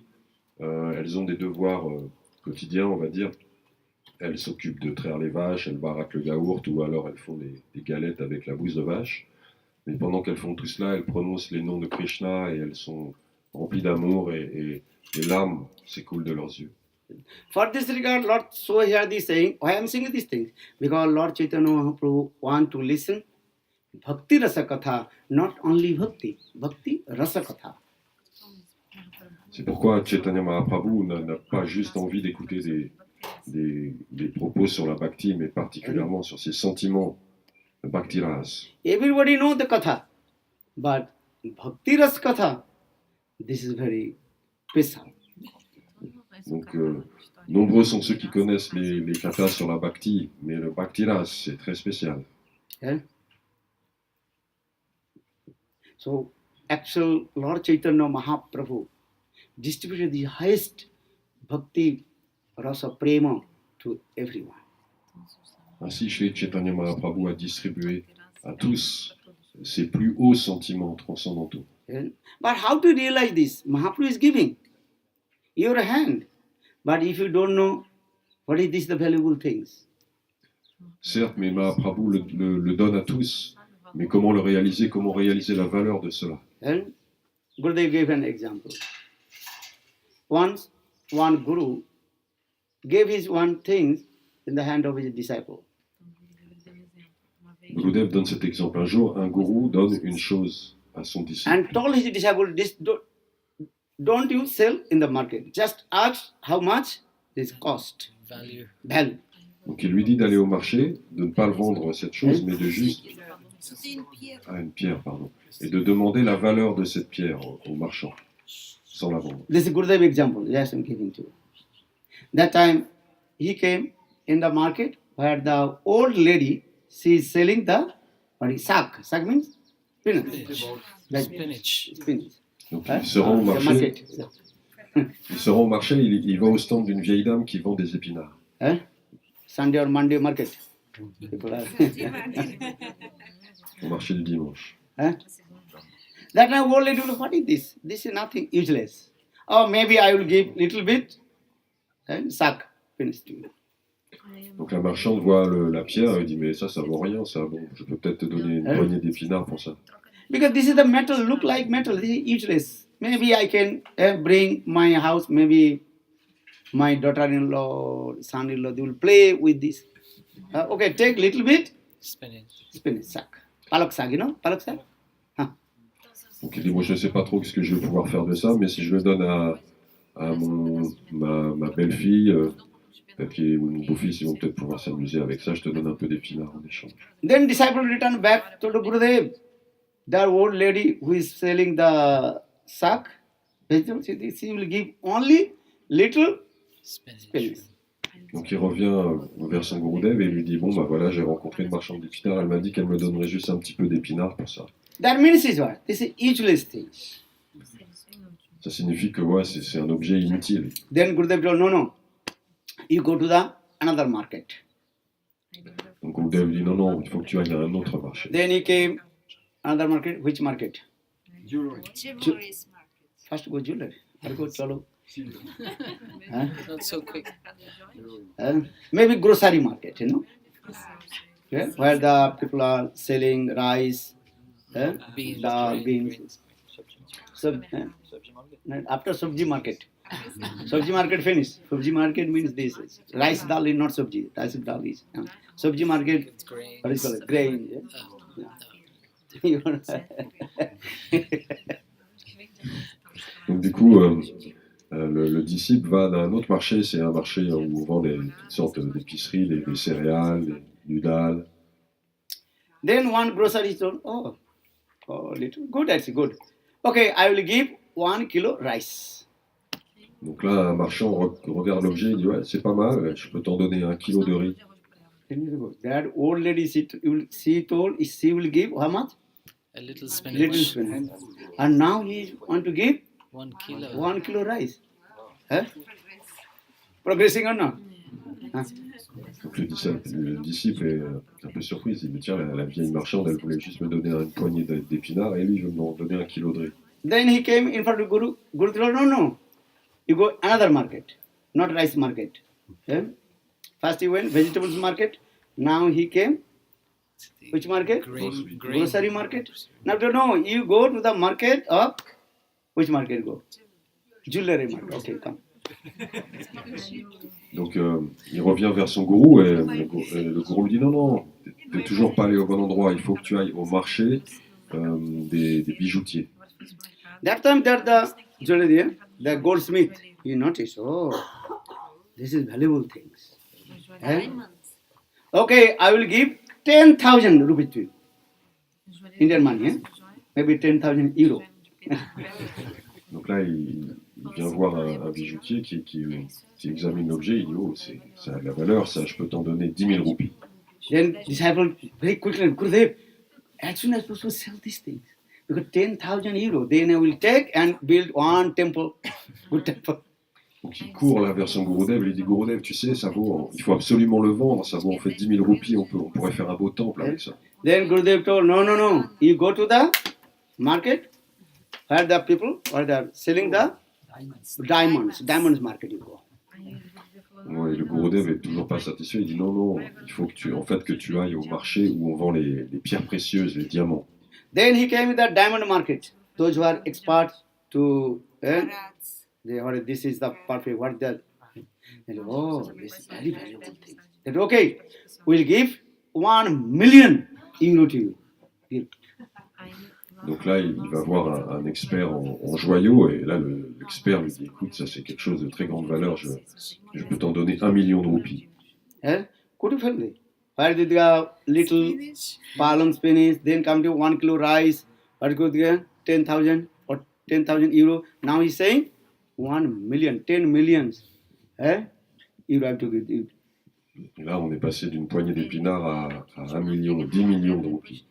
elles ont des devoirs quotidiens, on va dire. Elles s'occupent de traire les vaches, elles baraquent le yaourt, ou alors elles font des galettes avec la bouse de vache. Mais pendant qu'elles font tout cela, elles prononcent les noms de Krishna et elles sont remplies d'amour et les larmes s'écoulent de leurs yeux. For this regard, Lord so here this saying, why I am saying these things? Because Lord Chaitanya Mahaprabhu want to listen Bhakti Rasa Katha, not only Bhakti, Bhakti Rasa Katha. C'est pourquoi Chaitanya Mahaprabhu n'a pas juste envie d'écouter des propos sur la bhakti, mais particulièrement sur ses sentiments, le bhakti ras. Everybody knows the Katha, but Bhakti Rasa Katha, this is very special. Donc, nombreux sont ceux qui connaissent les kathas sur la bhakti, mais le bhakti ras, c'est très spécial. So, actual Lord Chaitanya Mahaprabhu distributed the highest bhakti rasa prema to everyone. Ainsi, Shri Chaitanya Mahaprabhu a distribué à tous ses plus hauts sentiments transcendantaux. But how to realize this? Mahaprabhu is giving your hand, but if you don't know what is this the valuable things. Certes, mais Mahaprabhu le donne à tous, mais comment le réaliser, comment réaliser la valeur de cela? And Gurudev gave an example. Once, one guru gave his one thing in the hand of his disciple. Gurudev donne cet exemple. Un jour, un gourou donne une chose à son disciple. And told his disciple, don't you sell in the market. Just ask how much this cost. Value. Value. Donc il lui dit d'aller au marché, de ne pas le vendre cette chose, mais de juste une pierre, pardon, et de demander la valeur de cette pierre au marchand, sans la vendre. This is Gurudev example. Yes, I'm giving to you. That time he came in the market where the old lady, she is selling the sak. Sak means spinach. Spinach. Donc il se rend au marché. Il se rend au marché. Il va au stand d'une vieille dame qui vend des épinards. Sunday or Monday market. Au marché du dimanche. That time old lady, what is this? This is nothing useless. Oh, maybe I will give little bit and sak. Finished. Donc la marchande voit la pierre et dit mais ça vaut rien, ça. Bon, je peux peut-être te donner une poignée d'épinards pour ça. Because this is the metal, look like metal. This is useless. Maybe I can bring my house. Maybe my daughter-in-law, son-in-law, they will play with this. Okay, take little bit. Spinach sack. Palak sack, you know? Palak sack. Donc il dit moi je ne sais pas trop ce que je vais pouvoir faire de ça, mais si je le donne à ma belle-fille, peut-être que mon beau-fils, ils vont peut-être pouvoir s'amuser avec ça. Je te donne un peu d'épinards en échange. Then disciple returned back to the Gurudev. That old lady who is selling the sack, she will give only little spinach. Donc il revient vers son Gurudev et il lui dit bon bah voilà, j'ai rencontré une marchande d'épinards, elle m'a dit qu'elle me donnerait juste un petit peu d'épinards pour ça. That means is what? This is useless thing. Ça signifie que ouais, c'est un objet inutile. Then Gurudev told no. you go to the another market. Donc Gurudev dit non, non, il faut que tu ailles à un autre marché. Then he came another market. Which market? Jewelry. First go jewelry. Or go chalo. Huh? Not so quick. Maybe grocery market, you know. Yeah? Where the people are selling rice, Beans, dal, grain, beans. So, Sabji market. after sabji market. Sabji market finished. Sabji market means this. Rice dal is not sabji. Rice dal is. Sabji market, It's grains. what is it called? Grain. Yeah? Donc du coup, le disciple va dans un autre marché, c'est un marché où on vend toutes sortes d'épiceries, des céréales, du dalle. Then one grocery store. Oh, little good. That's good. Okay, I will give 1 kilo rice. Donc là, un marchand regarde l'objet, il dit ouais, c'est pas mal, je peux t'en donner 1 kilo de riz. That old lady, she told she will give how much? A little spinach. Little spinach. And now he want to give 1 kilo. 1 kilo rice. Huh? Progressing or not? Huh? Donc le disciple est un peu surpris, il dit mais tiens, la vieille marchande, elle voulait juste me donner une poignée d'épinards et lui, je vais m'en donner 1 kilo de riz. Then he came in front of Guru. Guru told, no. You go another market, not rice market. Yeah? First he went vegetables market. Now he came, which market? Grain. Grocery market. Now no, you go to the market of, which market go? Jewelry market. Okay, come. Donc il revient vers son gourou et le gourou lui dit non, t'es toujours pas allé au bon endroit, il faut que tu ailles au marché des bijoutiers. That time that the jewelry, the goldsmith, he noticed, oh, this is valuable things. Eh? Okay, I will give 10,000 rupees to you. Indian money, eh? Maybe 10,000 euros. Donc là, il vient voir un bijoutier qui examine l'objet, il dit oh, ça a de la valeur, ça, je peux t'en donner 10 000 roupies. Then disciple very quickly, Gurudev, as soon as possible sell these things. Because 10,000 euros, then I will take and build one temple, good temple. Donc il court là vers son Gurudev, il dit Gurudev, tu sais, ça vaut, il faut absolument le vendre, ça vaut en fait 10 000 roupies, on pourrait faire un beau temple avec ça. Then Gurudev told, no, you go to the market, where the people, where they are selling the diamonds market you go. Ouais, et le Gurudev est toujours pas satisfait, il dit non, il faut que tu ailles au marché où on vend les pierres précieuses, les diamants. Then he came to the diamond market. Those who are experts to, this is the perfect, what the, oh, this is very valuable thing. Said, okay, we'll give 1 million euro to you. Give. Donc là, il va voir un expert en joyaux, et là, l'expert lui dit, écoute, ça c'est quelque chose de très grande valeur, je peux t'en donner 1 million de roupies. Could you feel it? Where did the little palm spinach, then come to 1 kilo rice, what could get 10,000 or 10,000 euro. Now he's saying 1 million, 10 millions. You have to give it. Et là, on est passé d'une poignée d'épinards à 1 million, 10 millions de roupies.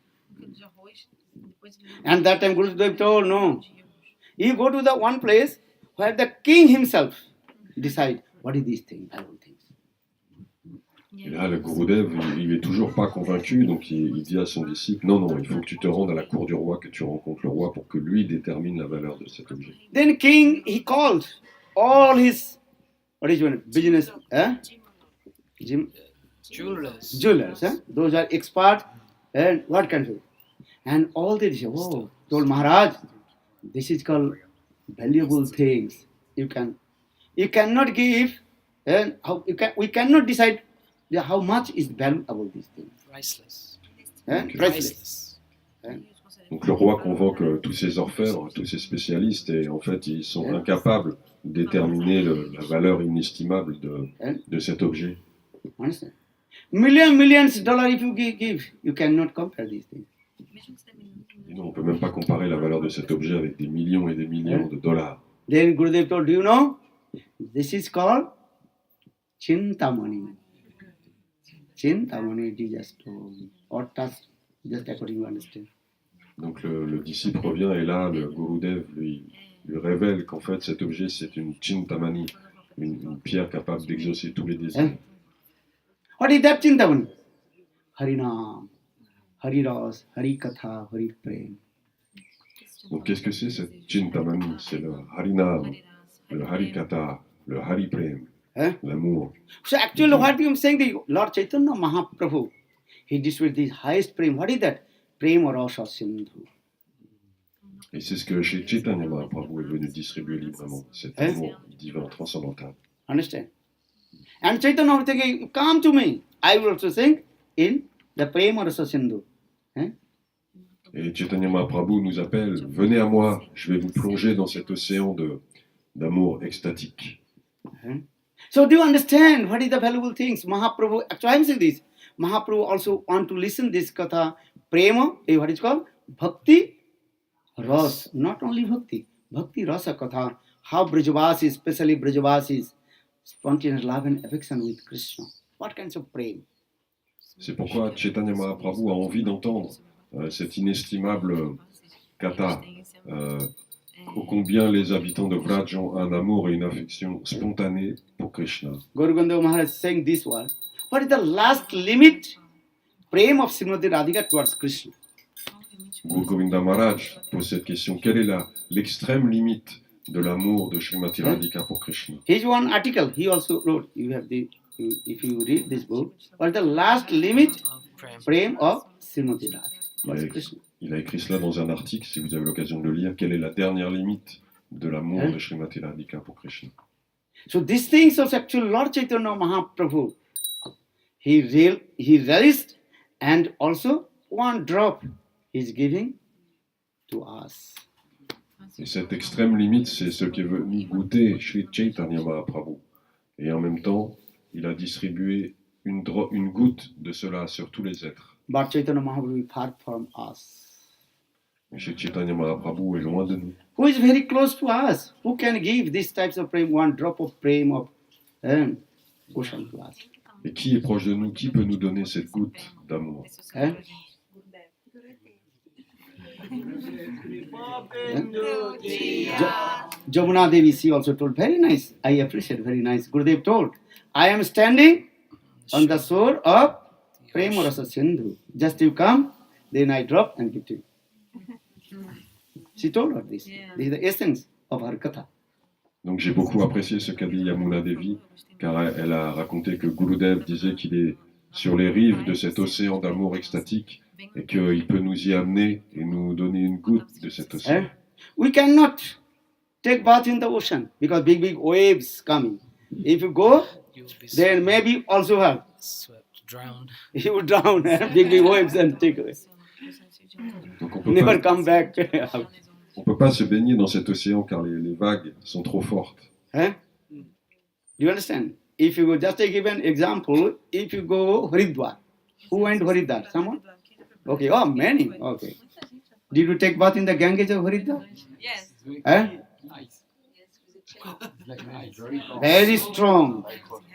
And that time Gurudev told, no. You go to the one place where the king himself decide what is these things, valuable things. Et là, le Gurudev, il est toujours pas convaincu, donc il dit à son disciple, non, il faut que tu te rendes à la cour du roi, que tu rencontres le roi pour que lui détermine la valeur de cet objet. Then king, he called all his, what is your business, jewelers, those are experts, and what kind of, and all they say, oh, told Maharaj, this is called valuable things. You cannot give, and we cannot decide how much is valuable these things. Priceless. Priceless. Donc le roi convoque tous ces orfèvres, tous ces spécialistes, et en fait ils sont incapables de déterminer la valeur inestimable de cet objet. Understand? Millions dollars if you give, you cannot compare these things. Et non, on ne peut même pas comparer la valeur de cet objet avec des millions et des millions de dollars. Then Gurudev told, do you know? This is called Chintamani. Chintamani, it is just or trust, just according to understand. Donc le disciple revient et là le Gurudev lui révèle qu'en fait cet objet c'est une Chintamani. une pierre capable d'exaucer tous les désirs. What is that Chintamani? Harinam, Hariras, Harikatha, Hariprem. Donc qu'est-ce que c'est cette Chintamani? C'est le Harinam, le Harikatha, le Hariprem, l'amour. So actually what I am saying, the Lord Chaitanya Mahaprabhu, he distributed the highest prem. What is that? Prem Rasa Sindhu. Et c'est ce que chez Chaitanya Mahaprabhu est venu distribuer librement, cet amour divin transcendantal. Understand? And Chaitanya Mahaprabhu, come to me. I will also sing in the Prem Rasa Sindhu. Et Chaitanya Mahaprabhu nous appelle, venez à moi, je vais vous plonger dans cet océan d'amour extatique. So do you understand what is the valuable things? Mahaprabhu, actually I am saying this, Mahaprabhu also want to listen this katha, prema, what is called? Bhakti Ras, not only Bhakti, Bhakti Rasa katha, how Brajavasis, especially Brajavasis, spontaneous love and affection with Krishna. What kinds of prema? C'est pourquoi Chaitanya Mahaprabhu a envie d'entendre cette inestimable katha, ô combien les habitants de Vraj ont un amour et une affection spontanée pour Krishna. Gaura Gandhava Maharaj is saying this word. What is the last limit? Prem of Srimati Radhika towards Krishna. Guru Govinda Maharaj pose cette question, quelle est l'extrême limite de l'amour de Srimati Radhika pour Krishna? Here's one article he also wrote. You have if you read this book, what is the last limit? Prem of Srimati Radhika. Il a écrit cela dans un article, si vous avez l'occasion de le lire, quelle est la dernière limite de l'amour de Srimati Radhika pour Krishna. So these things of actual Lord Chaitanya Mahaprabhu, he realized, and also one drop he is giving to us. Et cette extrême limite, c'est ce qui est venu goûter Sri Chaitanya Mahaprabhu. Et en même temps, il a distribué une goutte de cela sur tous les êtres. But Chaitanya Mahaprabhu is far from us. Sri Chaitanya Mahaprabhu est loin de nous. Who is very close to us? Who can give these types of prem, one drop of prem of ocean to us? Et qui est proche de nous? Qui peut nous donner cette goutte d'amour? Jamuna Devi, she also told, very nice, I appreciate, very nice. Gurudev told, I am standing on the shore of Prema Rasa Sindhu. Just you come, then I drop and give to you. She told her this. This is the essence of her katha. Donc j'ai beaucoup apprécié ce qu'a dit Yamuna Devi, car elle a raconté que Gurudev disait qu'il est sur les rives de cet océan d'amour extatique et qu'il peut nous y amener et nous donner une goutte de cet océan. We cannot take bath in the ocean because big waves coming. If you go, then maybe also have. Drown. You would drown, big waves and take away. Donc on Never come back. On ne peut pas se baigner dans cet océan car les vagues sont trop fortes. Do you understand? If you go, just to give an example, if you go Haridwar, who went to Haridwar? Someone? Okay, oh, many. Okay. Did you take bath in the Ganges of Haridwar? Yes. Very strong.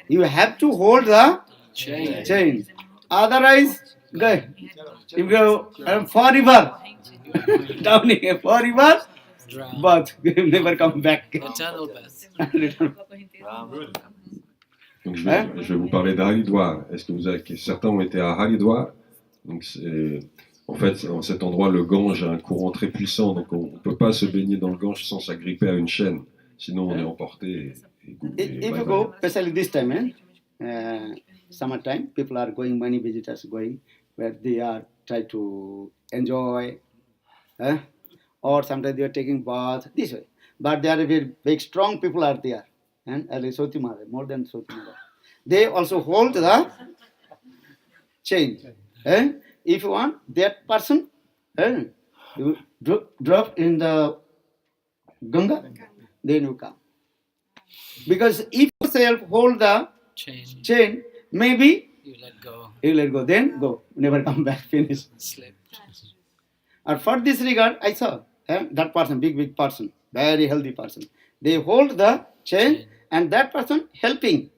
You have to hold the chain. Otherwise, if you go for river, down here for river, but never come back. Eternal bath. Donc je vais vous parler d'Haridwar. Est-ce que certains ont été à Haridwar? Donc en fait, en cet endroit, le Gange a un courant très puissant, donc on ne peut pas se baigner dans le Gange sans s'agripper à une chaîne. Sinon, on est emporté. If you go, especially this time, summertime, people are going, many visitors going, where they are trying to enjoy, or sometimes they are taking bath, this way. But there are very big, strong people are there, and Soti Maharaj, more than Soti Maharaj. They also hold the chain. If you want, that person, you drop in the Ganga, then you come. Because if you yourself hold the chain, maybe you let go, then go, never come back, finish. Slip. And for this regard, I saw that person, big person, very healthy person. They hold the chain and that person helping.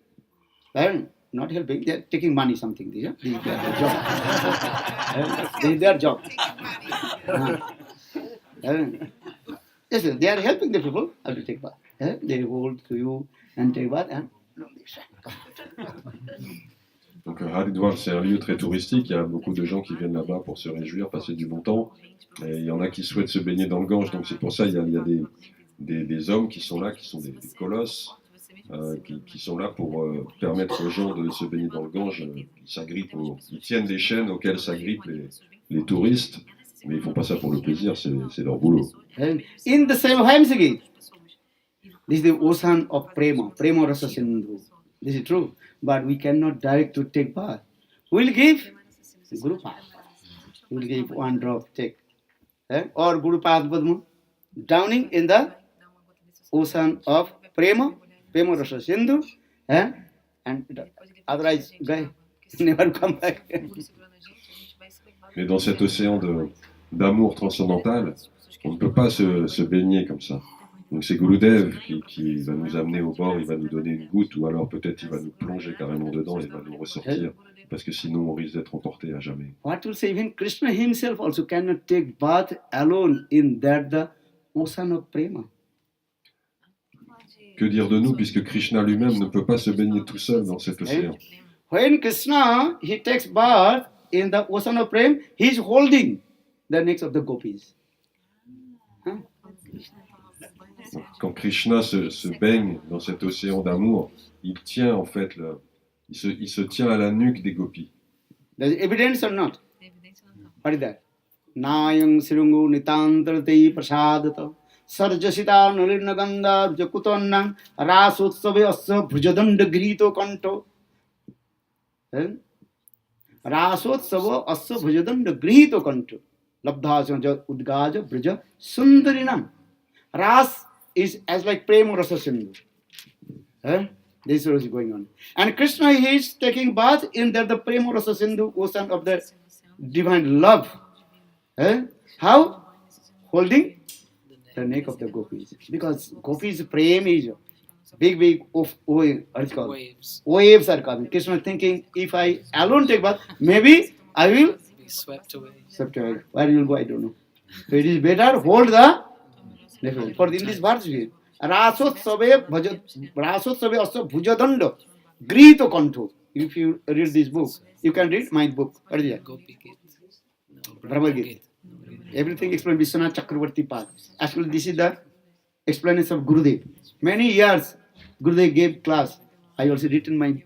Not helping, they are taking money, something. This is their job. This is their job. Yes, they are helping the people how to take bath. They hold to you and take bath and Donc Haridwar, c'est un lieu très touristique, il y a beaucoup de gens qui viennent là-bas pour se réjouir, passer du bon temps, et il y en a qui souhaitent se baigner dans le Gange, donc c'est pour ça qu'il y a des hommes qui sont là, qui sont des colosses, qui sont là pour permettre aux gens de se baigner dans le Gange. Ils tiennent des chaînes auxquelles s'agrippent les touristes, mais ils font pas ça pour le plaisir, c'est leur boulot. And in the same Hamsagi, this is the ocean of Prema Rasa Sindhu. This is true, but we cannot direct to take bath. We'll give Guru Path. We'll give one drop, take. Or Guru Path Badmu, drowning in the ocean of Prema Rasa Sindhu, and otherwise, guy, never come back. Mais dans cet océan d'amour transcendantal, on ne peut pas se baigner comme ça. Donc c'est Gurudev qui va nous amener au bord, il va nous donner une goutte, ou alors peut-être il va nous plonger carrément dedans et va nous ressortir, parce que sinon on risque d'être emporté à jamais. What will say, even Krishna himself also cannot take bath alone in the ocean of prema. Que dire de nous, puisque Krishna lui-même ne peut pas se baigner tout seul dans cet océan. When Krishna, he takes bath in the ocean of prema, he is holding the necks of the gopis. Quand Krishna se baigne dans cet océan d'amour, il tient en fait, il se tient à la nuque des gopis. There is evidence or not? What is that? Nayang sirungu nitantrati prasadata sarjasita nalirnaganda jakutonnam rasotsave asya bhujadanda grito kanto. Rasotsava asya bhujadanda grito kanto. Labdhasya udgaja bhruja sundarinam. Ras is as like Prema Rasa Sindhu. This is what is going on. And Krishna is taking bath in the Prema Rasa Sindhu, ocean of the divine love. How? Holding the neck of the gopis. Because gopis' prema is big waves are coming. Krishna is thinking, if I alone take bath, maybe I will Be swept away. Where you will go, I don't know. So it is better hold the neck. For in this verse, Rasotsave asya bhujadanda grito kanto. If you read this book, you can read my book. What is that? Gopi Gita. Brahma Gita. Everything explained Vishwanath Chakravarti Path. Actually, this is the explanation of Gurudev. Many years Gurudev gave class. I also written my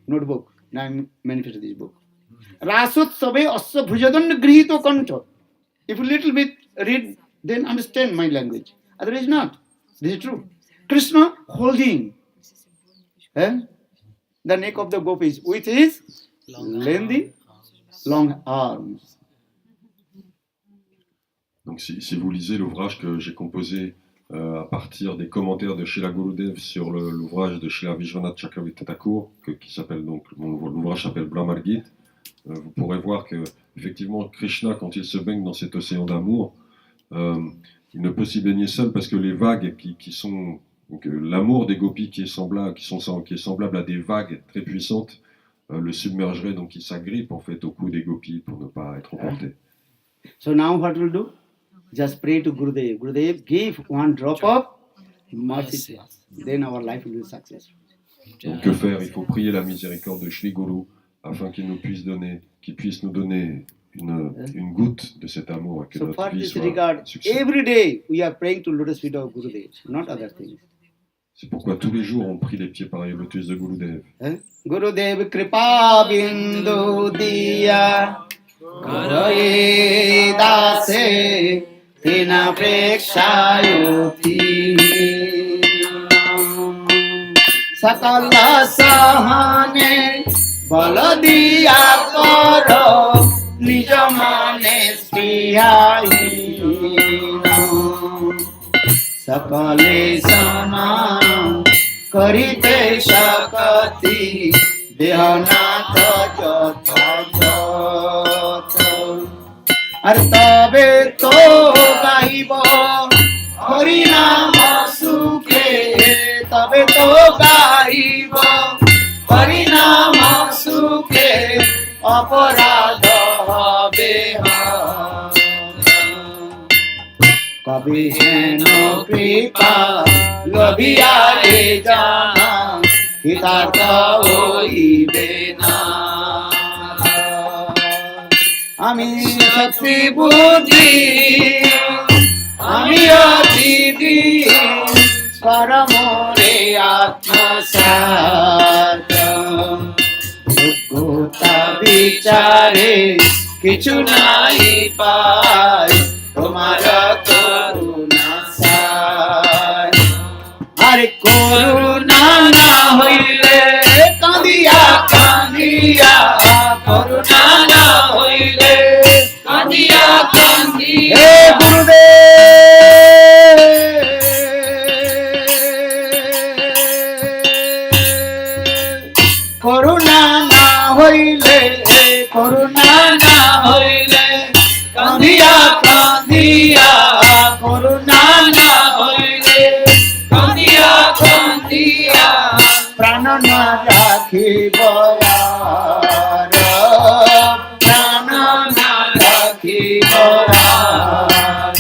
notebook. Now I manifested this book. Rasotsave asya bhujadanda grito kanto. If you little bit read, then understand my language. Otherwise not. This is true. Krishna holding the neck of the gopis with his lengthy, long arms. Donc si vous lisez l'ouvrage que j'ai composé à partir des commentaires de Srila Gurudev sur l'ouvrage de Srila Vishwanath Chakravarti Thakur, qui s'appelle donc, l'ouvrage s'appelle Brahma Gita, vous pourrez voir que effectivement Krishna, quand il se baigne dans cet océan d'amour, il ne peut s'y baigner seul parce que les vagues qui sont donc, l'amour des gopis qui est semblable à des vagues très puissantes le submergerait, donc il s'agrippe en fait au cou des gopis pour ne pas être emporté. So now what we'll do? Just pray to Gurudev. Gurudev, give one drop of mercy to us. Then our life will be successful. Donc que faire? Il faut prier la miséricorde de Shri Guru afin qu'il puisse nous donner une goutte de cet amour et que So for notre vie this soit regard, succès. every day we are praying to lotus feet of Gurudev, not other things. C'est pourquoi tous les jours on prie les pieds pareils au lotus de Gurudev. Gurudev kripa bindu diya Gurave dase tina prekshayoti Sakala sahane bala diya karo nijo mane spriyai Sakale saman karite shakati dehanatha jatha ar tabe to gaibo hari nama sukhe tabe to gaibo hari nama sukhe aparadha habe কবি হেন কৃপা লভিয়ারে জানা হিতার্থ হইবে না। আমি শক্তি বুদ্ধি আমি অতিথি পরমরে আত্মসাত যোগ্যতা বিচারে কিছু নাই পাই তোমার করুণা সায়। আরে করুণা না হইলে কাঁদিয়া কাঁদিয়া করুণা না হইলে কাঁদিয়া কাঁদিয়া হে গুরুদেব করুণা না হইলে করুণা না হইলে কাঁদিয়া কাঁদিয়া করুণা না হইলে কাঁদিয়া কাঁদিয়া প্রাণ না রাখিব আর, প্রাণ না রাখিব আর।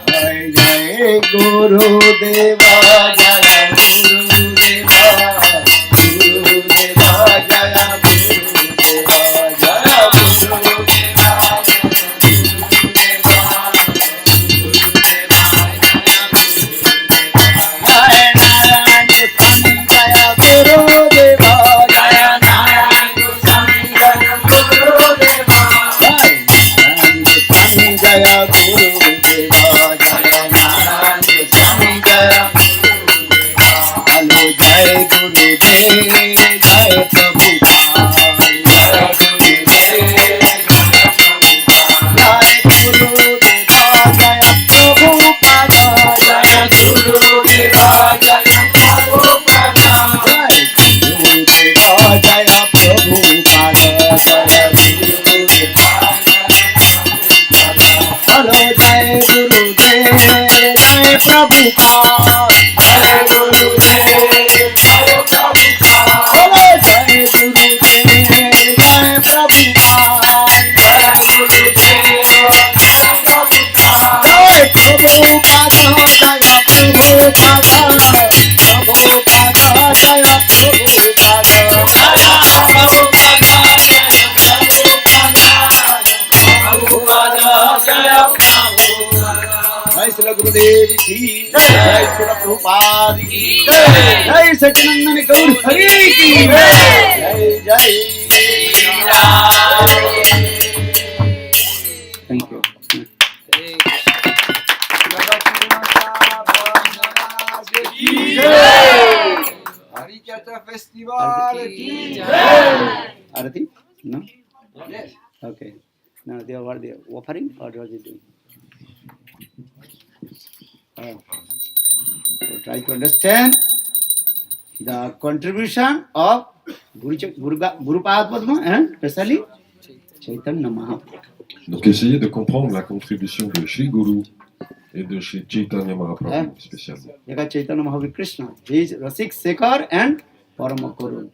জয় জয় গুরুদেব জয় গুরুদেব গুরুদেব জয় গুরুদেব জয় গুরুদেব জয় নারায়ণ স্বামী জয় গুরুদেব জয় নারায়ণ স্বামী জয় গুরুদেব জয় নারায়ণ স্বামী জয় হ্যালো জয় গুরুদেব জয় প্রভুপাদ জয় গুরুদেব জয় গুরুদেব জয় প্রভুপাদ জয় গুরুদেব জয় প্রভুপাদ জয় গুরুদেব জয় প্রভুপাদ জয় গুরুদেব হ্যালো জয় গুরুদেব জয় প্রভুপাদ জয় গুরুদেব জয় প্রভুপাদ হ্যালো জয় গুরুদেব জয় প্রভুপাদ জয় গুরুদেব জয় প্রভুপাদ জয় প্রভুপাদ জয় প্রভুপাদ প্রভুপাদ জয় প্রভুপাদ जय श्री गुरुदेव की जय श्री प्रभुपाद की जय सच्चिदानंद गौर हरि की जय जय थैंक यू हरिकथा फेस्टिवल की आरती no okay now they are offering or what is it doing so try to understand the contribution of Gurupad Padma and especially Chaitanya Mahaprabhu. Donc essayez de comprendre la contribution de Shri Guru et de Shri Chaitanya Mahaprabhu spécialement. Because Chaitanya Mahaprabhu Krishna, he is Rasik Sekhar and Paramakarun.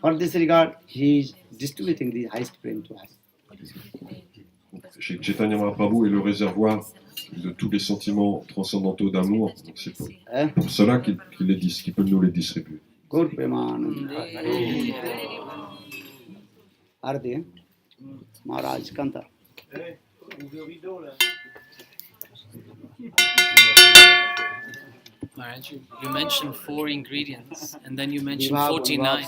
For this regard, he is distributing the highest prem to us. Shri Chaitanya Mahaprabhu est le réservoir de tous les sentiments transcendantaux d'amour. Donc c'est pour cela qu'il peut nous les distribuer. Gaur Premanand. Arati, Maharaj Kanta. Maharaj, you mentioned 4 ingredients, and then you mentioned 49.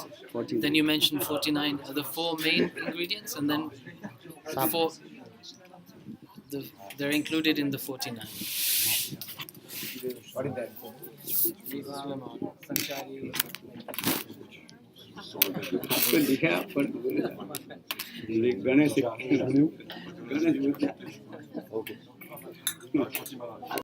Then you mentioned 49. Are the 4 main ingredients, and then the 4. They're included in the 49. What is that? Ganesh